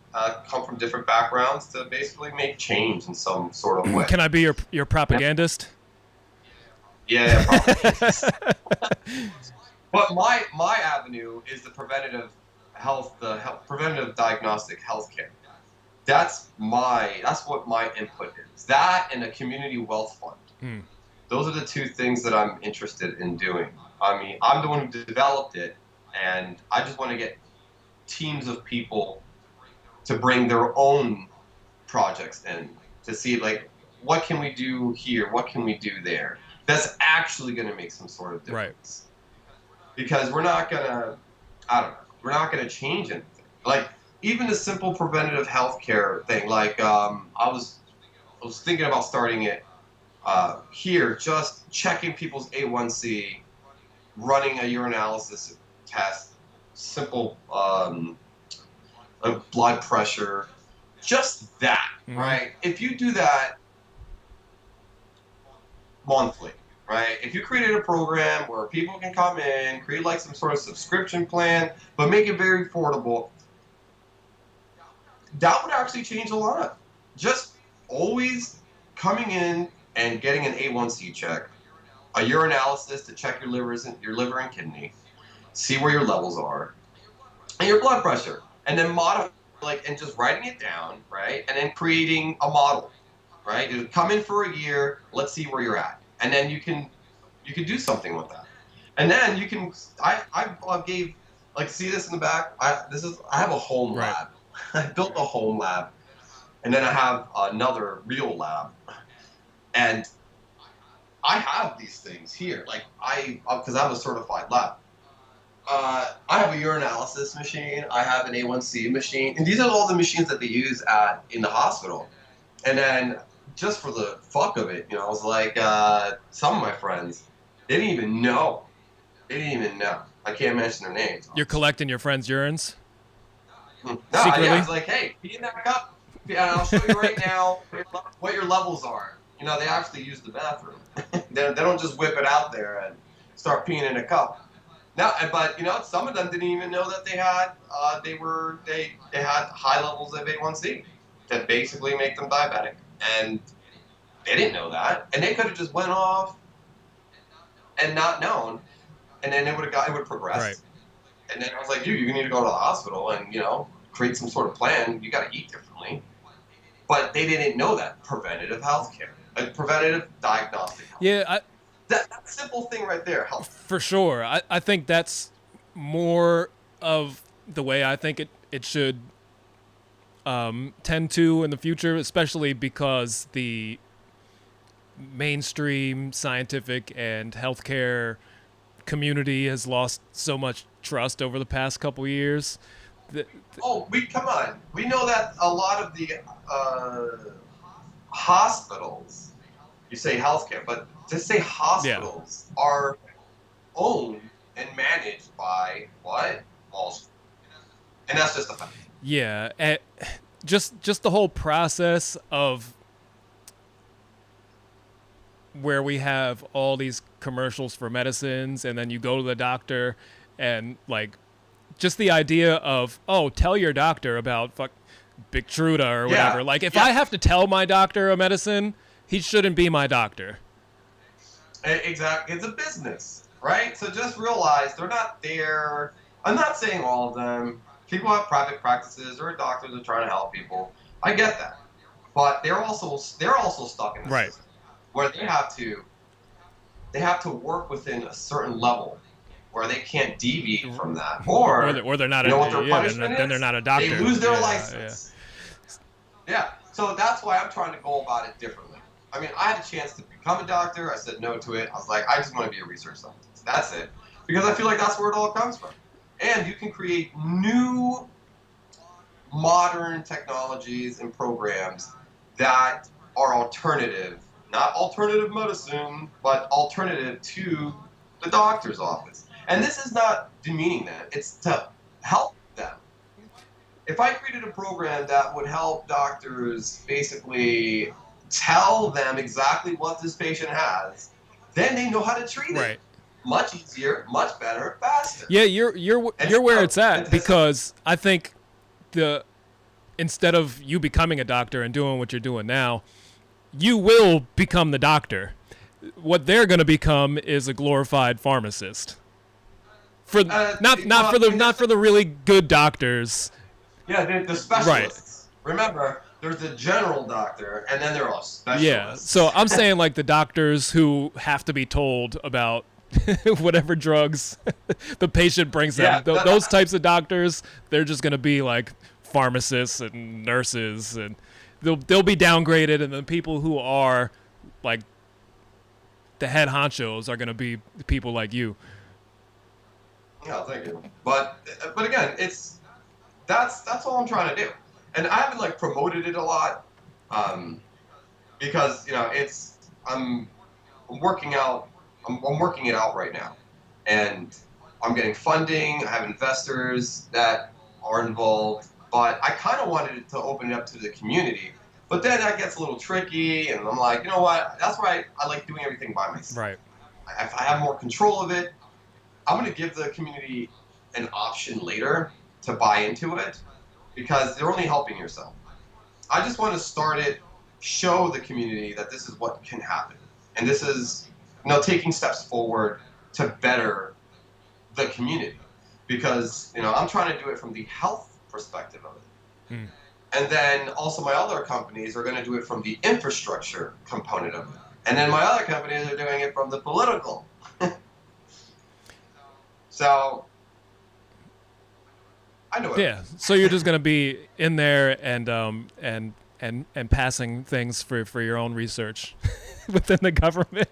come from different backgrounds to basically make change in some sort of way. Can I be your propagandist? Yeah, probably. But my avenue is the preventative preventative diagnostic healthcare. That's what my input is. That and a community wealth fund. Those are the two things that I'm interested in doing. I mean, I'm the one who developed it, and I just want to get teams of people to bring their own projects in to see, like, what can we do here? What can we do there? That's actually going to make some sort of difference. Right. Because we're not going to change anything. Like, even the simple preventative healthcare thing, like, I was thinking about starting it here, just checking people's A1C, running a urinalysis test, simple blood pressure, just that, right? If you do that monthly, right? If you created a program where people can come in, create like some sort of subscription plan, but make it very affordable, that would actually change a lot. Just always coming in and getting an A1C check, a urinalysis to check your liver and kidney, see where your levels are, and your blood pressure, and then modify, and just writing it down, right? And then creating a model, right? You come in for a year, let's see where you're at, and then you can do something with that, and then you can. I gave, like, see this in the back. I have a home lab. I built a home lab, and then I have another real lab, and I have these things here, like because I'm a certified lab. I have a urinalysis machine. I have an A1C machine, and these are all the machines that they use in the hospital. And then, just for the fuck of it, I was like, some of my friends, they didn't even know. I can't mention their names. You're collecting your friends' urines? No, yeah, it's like, hey, pee in that cup. Yeah, I'll show you right now what your levels are. They actually use the bathroom. They don't just whip it out there and start peeing in a cup. Now, but some of them didn't even know that they had high levels of A1C that basically make them diabetic, and they didn't know that, and they could have just went off and not known, and then it would have progressed. Right. And then I was like, you need to go to the hospital and create some sort of plan. You got to eat differently, but they didn't know that preventative healthcare, preventative diagnostic healthcare. Yeah. That simple thing right there helps. For sure. I think that's more of the way I think it should tend to in the future, especially because the mainstream scientific and healthcare community has lost so much trust over the past couple of years. Come on. We know that a lot of the hospitals, you say healthcare, but just say hospitals are owned and managed by what? Wall Street. And that's just a fact. Yeah, just the whole process of where we have all these commercials for medicines, and then you go to the doctor, and just the idea of, tell your doctor about Bictruda or whatever. If I have to tell my doctor a medicine, he shouldn't be my doctor. Exactly. It's a business, right? So just realize they're not there. I'm not saying all of them. People have private practices or doctors are trying to help people. I get that. But they're also stuck in the system where they have to work within a certain level where they can't deviate from that. Or they're not they're not a doctor. They lose their license. Yeah. So that's why I'm trying to go about it differently. I mean, I had a chance to become a doctor. I said no to it. I was like, I just want to be a research scientist. That's it. Because I feel like that's where it all comes from. And you can create new, modern technologies and programs that are alternative, not alternative medicine, but alternative to the doctor's office. And this is not demeaning them. It's to help them. If I created a program that would help doctors basically tell them exactly what this patient has, then they know how to treat it. Right. Much easier, much better, faster. Yeah, you're where it's at, because I think instead of you becoming a doctor and doing what you're doing now, you will become the doctor. What they're going to become is a glorified pharmacist. For not for the really good doctors. Yeah, the specialists. Right. Remember, there's the general doctor, and then there are specialists. Yeah, so I'm saying like the doctors who have to be told about whatever drugs the patient brings them. Those types of doctors, they're just going to be like pharmacists and nurses, and they'll be downgraded, and the people who are like the head honchos are going to be people like you. Yeah, thank you. But again, that's all I'm trying to do, and I haven't like promoted it a lot, because I'm working out. I'm working it out right now, and I'm getting funding. I have investors that are involved, but I kind of wanted it to open it up to the community. But then that gets a little tricky, and I'm like, you know what? That's why I like doing everything by myself. Right. If I have more control of it, I'm going to give the community an option later to buy into it, because they're only helping yourself. I just want to start it, show the community that this is what can happen, and this is taking steps forward to better the community, because I'm trying to do it from the health perspective of it. And then also my other companies are going to do it from the infrastructure component of it, and then my other companies are doing it from the political. So I know it. Yeah, so you're just going to be in there and passing things for your own research within the government.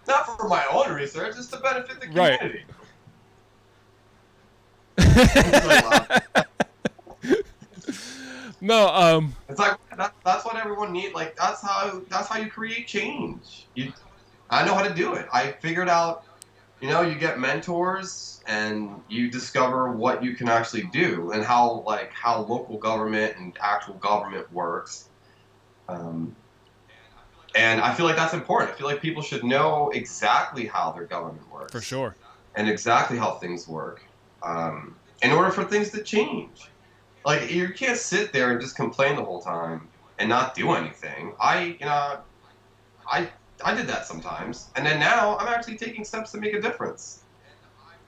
Not for my own research, it's to benefit the community. Right. No, it's like that's what everyone needs. Like that's how you create change. I know how to do it. I figured out. You get mentors and you discover what you can actually do and how local government and actual government works. And I feel like that's important. I feel like people should know exactly how their government works. For sure. And exactly how things work, in order for things to change. Like, you can't sit there and just complain the whole time and not do anything. I did that sometimes. And then now I'm actually taking steps to make a difference.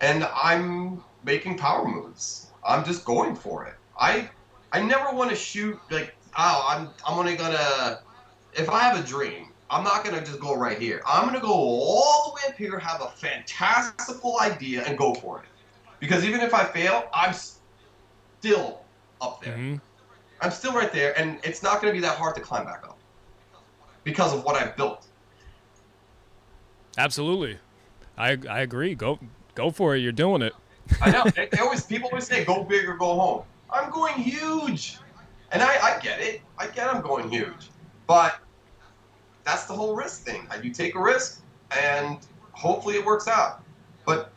And I'm making power moves. I'm just going for it. I never want to shoot like, I'm only gonna, if I have a dream, I'm not gonna just go right here. I'm gonna go all the way up here, have a fantastical idea, and go for it. Because even if I fail, I'm still up there. Mm-hmm. I'm still right there, and it's not gonna be that hard to climb back up because of what I've built. Absolutely, I agree. Go for it. You're doing it. I know. People always say, "Go big or go home." I'm going huge, and I get it. I get I'm going huge, but that's the whole risk thing. You take a risk, and hopefully it works out. But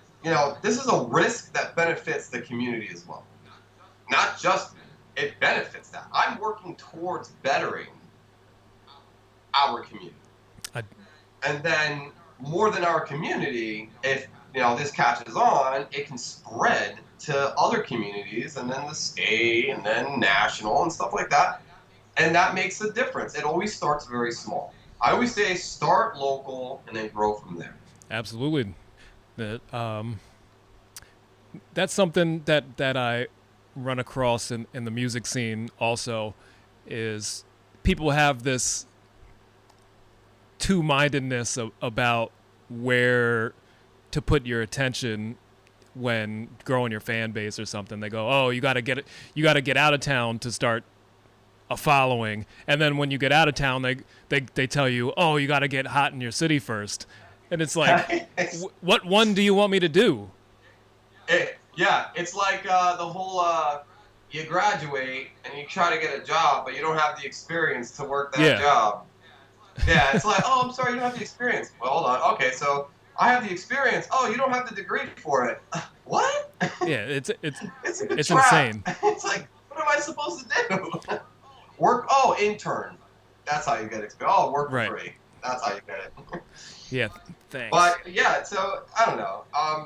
this is a risk that benefits the community as well. Not just me. It benefits that. I'm working towards bettering our community, and then more than our community, if this catches on, it can spread to other communities, and then the state, and then national, and stuff like that. And that makes a difference. It always starts very small. I always say start local and then grow from there. Absolutely. That's something that I run across in the music scene also, is people have this two-mindedness about where to put your attention when growing your fan base or something. They go, "Oh, you got to get out of town to start a following," and then when you get out of town, they tell you, "Oh, you got to get hot in your city first," and it's like, what one do you want me to do? It's like the whole you graduate and you try to get a job, but you don't have the experience to work that job. Yeah, it's like, "Oh, I'm sorry, you don't have the experience." Well, hold on. Okay, so I have the experience. Oh, you don't have the degree for it. What? Yeah, it's it's insane. It's like, what am I supposed to do? Intern. That's how you get it. Oh, work for Right. free. That's how you get it. Yeah. Thanks. But yeah, so I don't know.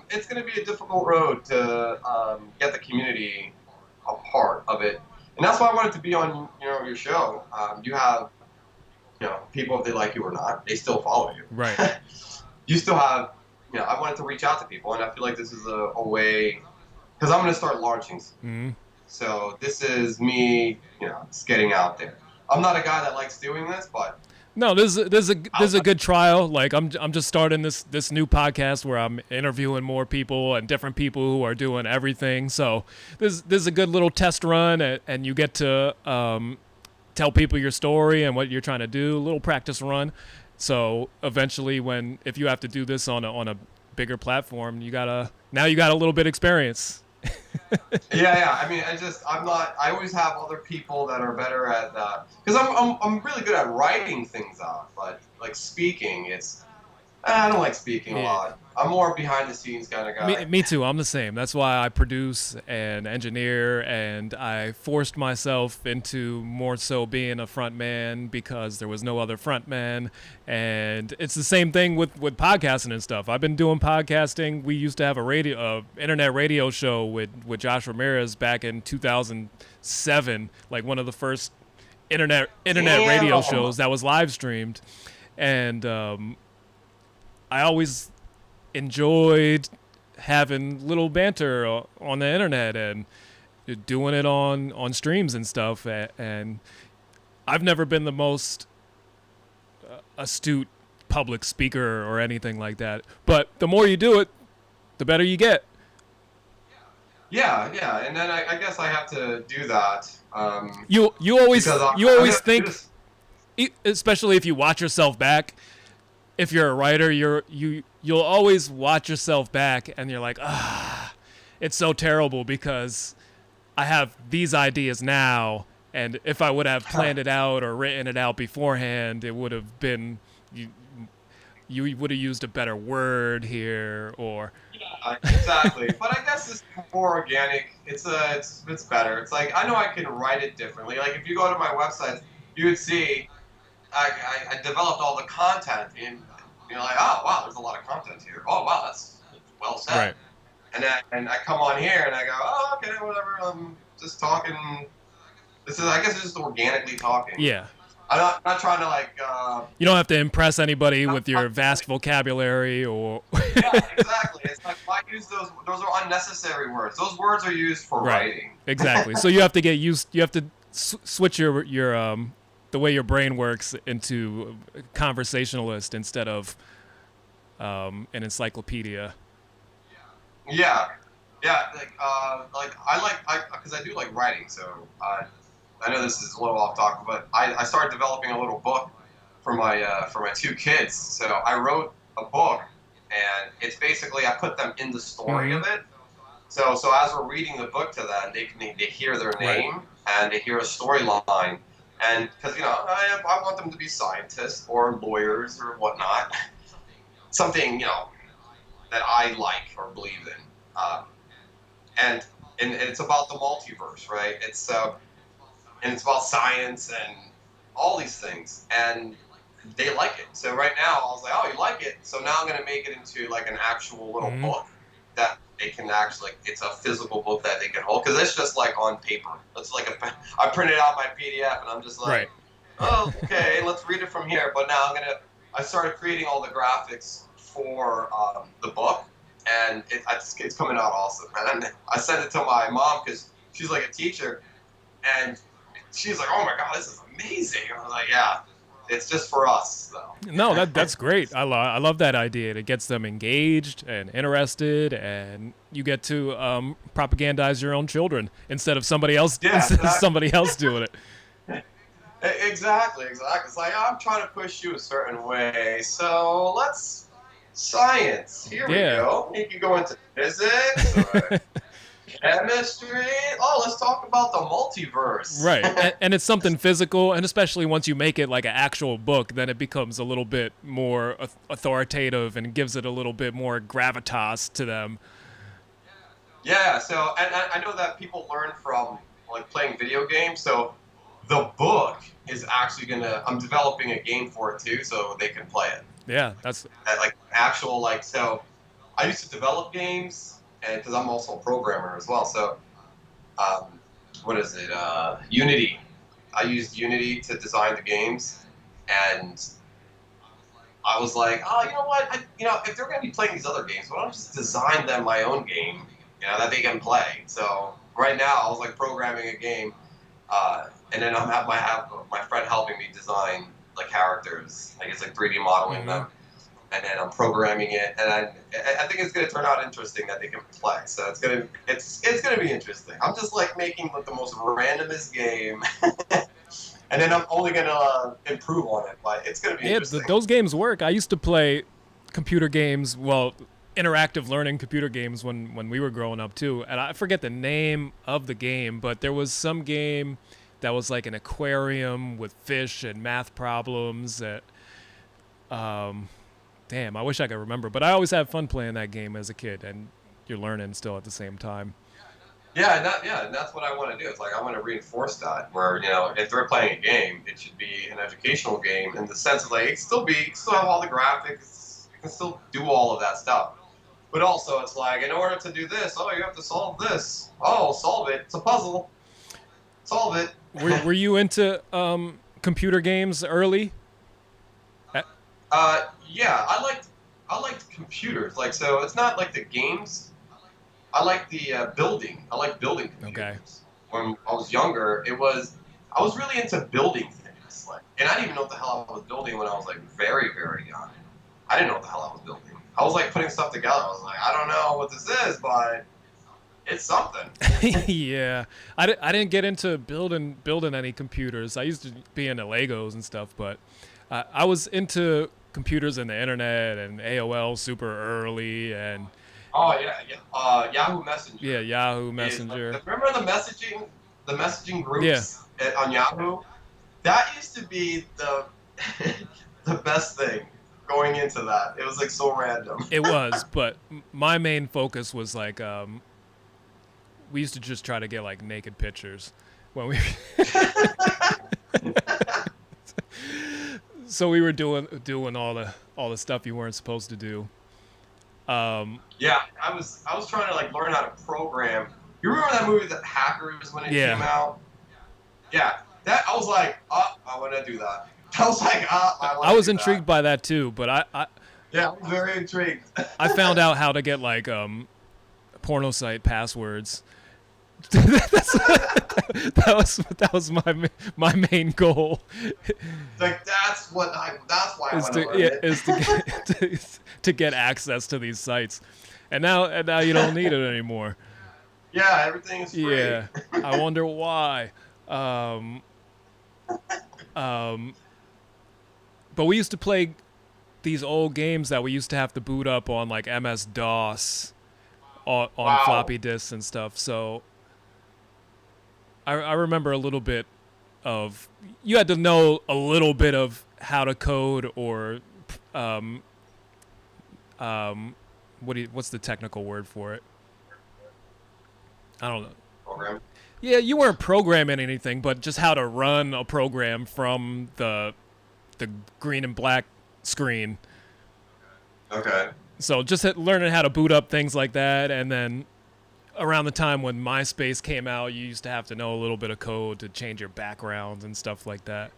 It's going to be a difficult road to get the community a part of it, and that's why I wanted to be on your show. You have people, if they like you or not, they still follow you. Right. You still have I wanted to reach out to people, and I feel like this is a way, because I'm going to start launching. Mm-hmm. So this is me, just getting out there. I'm not a guy that likes doing this, but No, this is a good trial. Like I'm just starting this new podcast where I'm interviewing more people and different people who are doing everything. So this is a good little test run, and you get to tell people your story and what you're trying to do. A little practice run. So eventually, if you have to do this on a bigger platform, you got a little bit experience. yeah. I mean, I'm not. I always have other people that are better at that, because I'm really good at writing things out, but like speaking, I don't like speaking a lot. I'm more behind the scenes kind of guy. Me too. I'm the same. That's why I produce and engineer, and I forced myself into more so being a front man because there was no other front man. And it's the same thing with podcasting and stuff. I've been doing podcasting. We used to have a internet radio show with Josh Ramirez back in 2007, like one of the first internet radio shows that was live streamed. And I always enjoyed having little banter on the internet and doing it on streams and stuff. And I've never been the most astute public speaker or anything like that. But the more you do it, the better you get. Yeah. And then I guess I have to do that. You always think, especially if you watch yourself back. If you're a writer, you'll always watch yourself back and you're like, it's so terrible because I have these ideas now, and if I would have planned it out or written it out beforehand, it would have been you would have used a better word here, or exactly. But I guess it's more organic. It's better. It's like, I know I can write it differently. Like if you go to my website, you would see I developed all the content, and you're like, oh wow, there's a lot of content here. Oh wow, that's well said. Right. And I come on here and I go, oh okay, whatever. I'm just talking. I guess it's just organically talking. Yeah. I'm not trying to like. You don't have to impress anybody with your vast vocabulary or. Yeah, exactly. It's like, why use those? Those are unnecessary words. Those words are used for writing. Exactly. So you have to get used. You have to switch your the way your brain works into a conversationalist instead of an encyclopedia. Yeah. Like because I do like writing, so I know this is a little off topic, but I started developing a little book for my two kids. So I wrote a book, and it's basically I put them in the story of it. So as we're reading the book to them, they hear their name and they hear a storyline. And because I want them to be scientists or lawyers or whatnot, something that I like or believe in, and it's about the multiverse, right? It's about science and all these things, and they like it. So right now I was like, oh, you like it? So now I'm gonna make it into like an actual little book that they can actually, it's a physical book that they can hold, because it's just like on paper. It's like I printed out my PDF and I'm just like, oh, okay, let's read it from here. But now I started creating all the graphics for the book, and it's coming out awesome. And I sent it to my mom because she's like a teacher, and she's like, oh my God, this is amazing. And I was like, yeah. It's just for us, though. No, that's great. I love that idea. It gets them engaged and interested, and you get to propagandize your own children instead of somebody else. Somebody else doing it. Exactly. It's like, I'm trying to push you a certain way, so let's science. Here we go. You can go into physics. Or chemistry. Oh, let's talk about the multiverse. Right, and it's something physical, and especially once you make it like an actual book, then it becomes a little bit more authoritative and gives it a little bit more gravitas to them. Yeah, so and I know that people learn from like playing video games. So the book is actually gonna. I'm developing a game for it too, so they can play it. Yeah, that's Like actual like so. I used to develop games, and because I'm also a programmer as well. So, um, what is it? Unity. I used Unity to design the games, and I was like, oh, you know what? If they're going to be playing these other games, why don't I just design them my own game, that they can play? So right now, I was like programming a game, and then have my friend helping me design the characters. Like it's like 3D modeling them, and then I'm programming it, and I think it's going to turn out interesting that they can play. So it's gonna be interesting. I'm just like making like the most randomest game. And then I'm only going to improve on it, but it's going to be interesting. Those games work. I used to play computer games, interactive learning computer games when we were growing up too. And I forget the name of the game, but there was some game that was like an aquarium with fish and math problems. Damn, I wish I could remember. But I always had fun playing that game as a kid, and you're learning still at the same time. Yeah, and that's what I want to do. It's like I want to reinforce that, where if they're playing a game, it should be an educational game in the sense of like it still have all the graphics, you can still do all of that stuff, but also it's like in order to do this, you have to solve this. Oh, solve it. It's a puzzle. Solve it. Were you into computer games early? Yeah, I liked computers. Like so, it's not like the games. I like the building. I like building computers. Okay. When I was younger, I was really into building things. And I didn't even know what the hell I was building when I was like very, very young. I didn't know what the hell I was building. I was like putting stuff together. I was like, I don't know what this is, but it's something. Yeah, I didn't get into building any computers. I used to be into Legos and stuff, but I was into computers and the internet and AOL super early and. Oh yeah. Yahoo Messenger. Yeah, Yahoo Messenger. Remember the messaging groups on Yahoo? That used to be the the best thing going into that. It was like so random. It was, but my main focus was like we used to just try to get like naked pictures when we. So we were doing all the stuff you weren't supposed to do. Yeah, I was trying to like learn how to program. You remember that movie, The Hackers, when it came out? Yeah, that I was like, I want to do that. I was like, I was intrigued by that too, but I yeah, I'm very intrigued. I found out how to get like porno site passwords. that was my main goal. Like that's why I want to learn is to get access to these sites, and now you don't need it anymore. Yeah, everything is free. Yeah, I wonder why. But we used to play these old games that we used to have to boot up on like MS DOS on floppy disks and stuff. So I remember a little bit of you had to know a little bit of how to code or what's the technical word for it? I don't know. Program. Yeah, you weren't programming anything, but just how to run a program from the green and black screen. Okay. So just learning how to boot up things like that, and then around the time when MySpace came out, you used to have to know a little bit of code to change your backgrounds and stuff like that.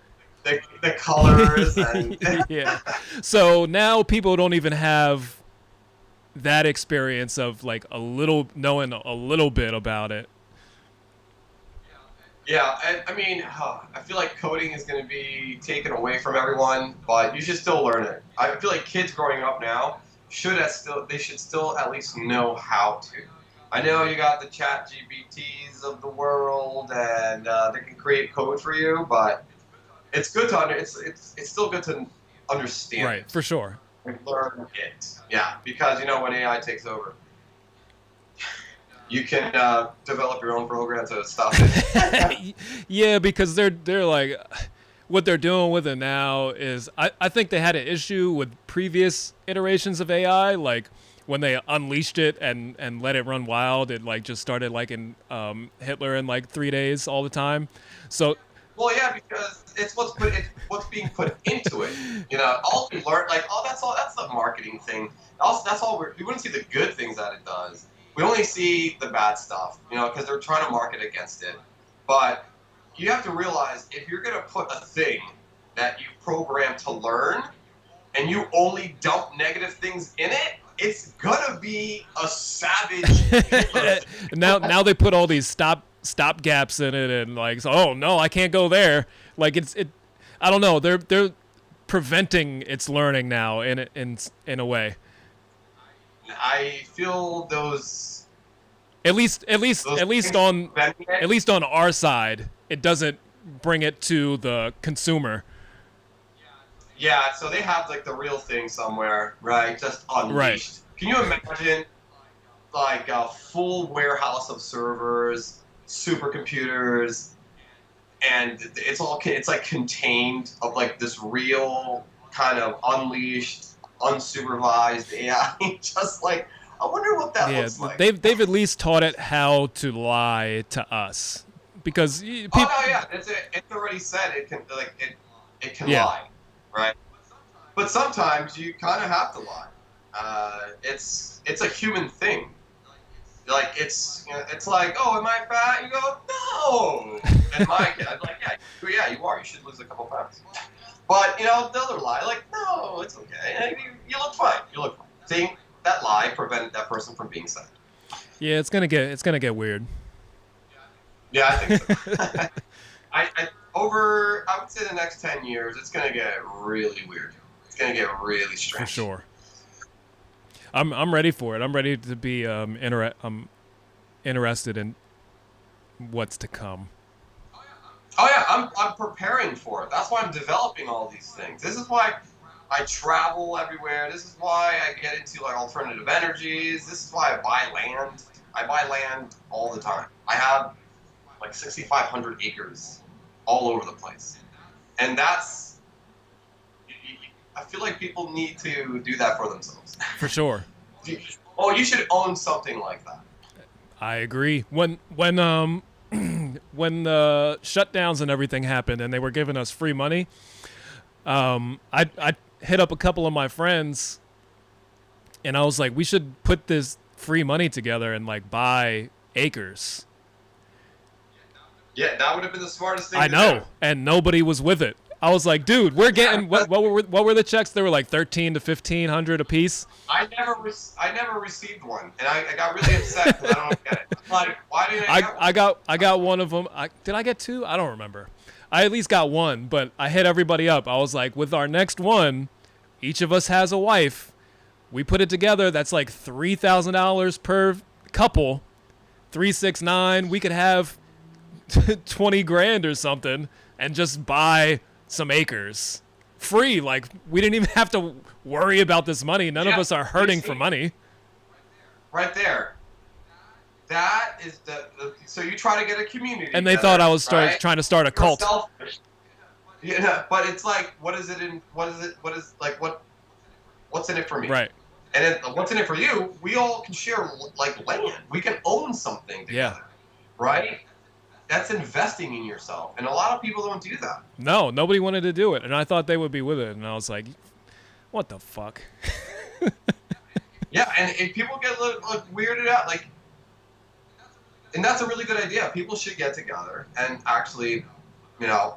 The colors and yeah. So now people don't even have that experience of like knowing a little bit about it. Yeah, I mean, I feel like coding is going to be taken away from everyone, but you should still learn it. I feel like kids growing up now should still at least know how to. I know you got the chat GPTs of the world, and they can create code for you, but it's good to it's still good to understand. Right, for sure. And learn it. Yeah, because when AI takes over, you can develop your own program to stop it. Yeah, because they're like, what they're doing with it now is, I think they had an issue with previous iterations of AI, like when they unleashed it and let it run wild, it like just started like in Hitler in like 3 days all the time. So Well, yeah, because it's what's being put into it. All we learn, like, that's the marketing thing. Also, that's all we wouldn't see the good things that it does. We only see the bad stuff, because they're trying to market against it. But you have to realize if you're gonna put a thing that you programmed to learn, and you only dump negative things in it, it's gonna be a savage. Now they put all these stop gaps in it, and like, so, oh no, I can't go there. Like it. I don't know. They're preventing its learning now in a way. I feel those. At least on our side, it doesn't bring it to the consumer. Yeah, so they have like the real thing somewhere, right? Just unleashed. Right. Can you imagine like a full warehouse of servers, supercomputers, and it's like contained of like this real kind of unleashed, unsupervised AI. Just like, I wonder what that looks like. They've at least taught it how to lie to us, because Oh no, yeah, it's already said it can lie, right? But sometimes you kind of have to lie. It's a human thing. Like it's like, oh, am I fat? You go, no. And my kid, I'm like, yeah, you are. You should lose a couple pounds. But the other lie, like, no, it's okay. You look fine. You look fine. See, that lie prevented that person from being sad. Yeah, it's gonna get weird. Yeah, I think so. I would say the next 10 years, it's gonna get really weird. It's gonna get really strange. For sure. I'm ready for it. I'm ready to be interested in what's to come. Oh yeah, I'm preparing for it. That's why I'm developing all these things. This is why I travel everywhere. This is why I get into like alternative energies. This is why I buy land. I buy land all the time. I have like 6,500 acres all over the place. And I feel like people need to do that for themselves. For sure. You should own something like that. I agree. When when the shutdowns and everything happened and they were giving us free money, I hit up a couple of my friends and I was like, we should put this free money together and like buy acres. Yeah, that would have been the smartest thing I know, and nobody was with it. I was like, dude, we're getting what were the checks? They were like $1,300 to $1,500 a piece. I never received one, and I got really upset because I don't get it. I'm like, why didn't I get one? I got one of them. Did I get two? I don't remember. I at least got one, but I hit everybody up. I was like, with our next one, each of us has a wife. We put it together. That's like $3,000 per couple. 369. We could have 20 grand or something and just buy some acres free. Like, we didn't even have to worry about this money. None of us are hurting for money. Right there. That is so you try to get a community. And they thought I was trying to start a cult. Selfish. Yeah, but it's like, what's in it for me? Right. And then what's in it for you? We all can share like land. We can own something together. Yeah. Right? That's investing in yourself. And a lot of people don't do that. No, nobody wanted to do it. And I thought they would be with it. And I was like, what the fuck? Yeah, and people get weirded out. Like, and that's a really good idea. People should get together and actually,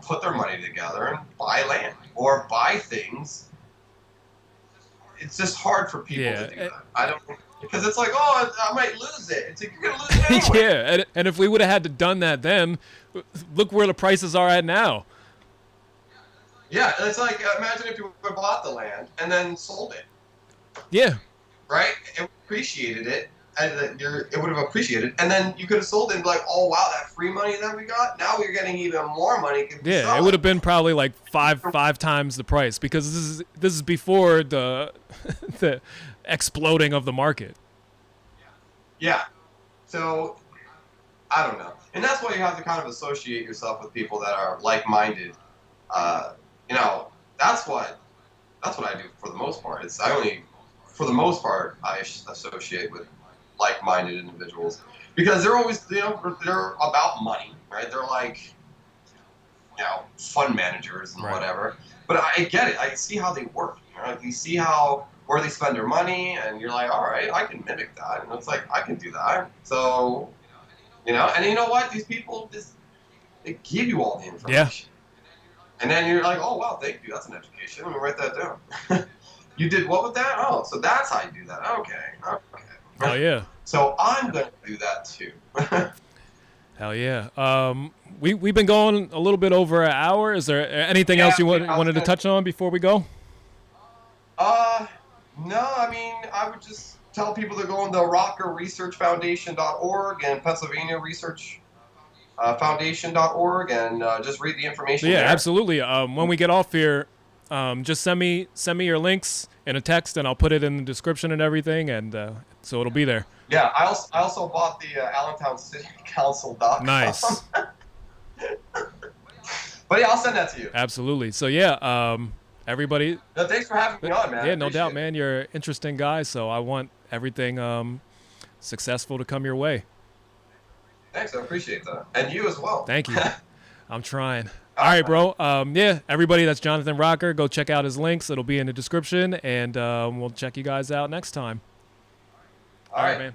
put their money together and buy land or buy things. It's just hard for people to do that. I don't, because it's like, oh, I might lose it. It's like, you're going to lose it anyway. Yeah, and if we would have had to done that then, look where the prices are at now. Yeah, it's like, imagine if you bought the land and then sold it. Yeah. Right? It appreciated it, and it would have appreciated, and then you could have sold it and be like, oh wow, that free money that we got, now we're getting even more money. Yeah, it would have been probably like five times the price, because this is before the the exploding of the market. Yeah. So I don't know, and that's why you have to kind of associate yourself with people that are like-minded. That's what I do for the most part. For the most part, I associate with like-minded individuals because they're always, they're about money, right? They're like, fund managers and Right. whatever. But I get it. I see how they work. Like you see where they spend their money, and you're like, all right, I can mimic that. And it's like I can do that. So, and you know what? These people they give you all the information. Yeah. And then you're like, oh wow, thank you. That's an education. Let me write that down. You did what with that? Oh, so that's how you do that. Okay. Oh yeah. So I'm gonna do that too. Hell yeah. We've been going a little bit over an hour. Is there anything else you wanted to touch on before we go? No. I mean, I would just tell people to go on the RotgerResearchFoundation.org and Pennsylvania Research Foundation.org and just read the information. Yeah, there. Absolutely. When we get off here, just send me your links in a text, and I'll put it in the description and everything, and so it'll be there. Yeah, I also bought the AllentownCityCouncil.com. Nice. But yeah, I'll send that to you. Absolutely. So yeah, everybody. No, thanks for having me on, man. Yeah, no doubt, man. You're an interesting guy, so I want everything successful to come your way. Thanks, I appreciate that, and you as well. Thank you. I'm trying. All right, bro. Yeah, everybody, that's Jonathan Rotger. Go check out his links. It'll be in the description, and we'll check you guys out next time. All right, man.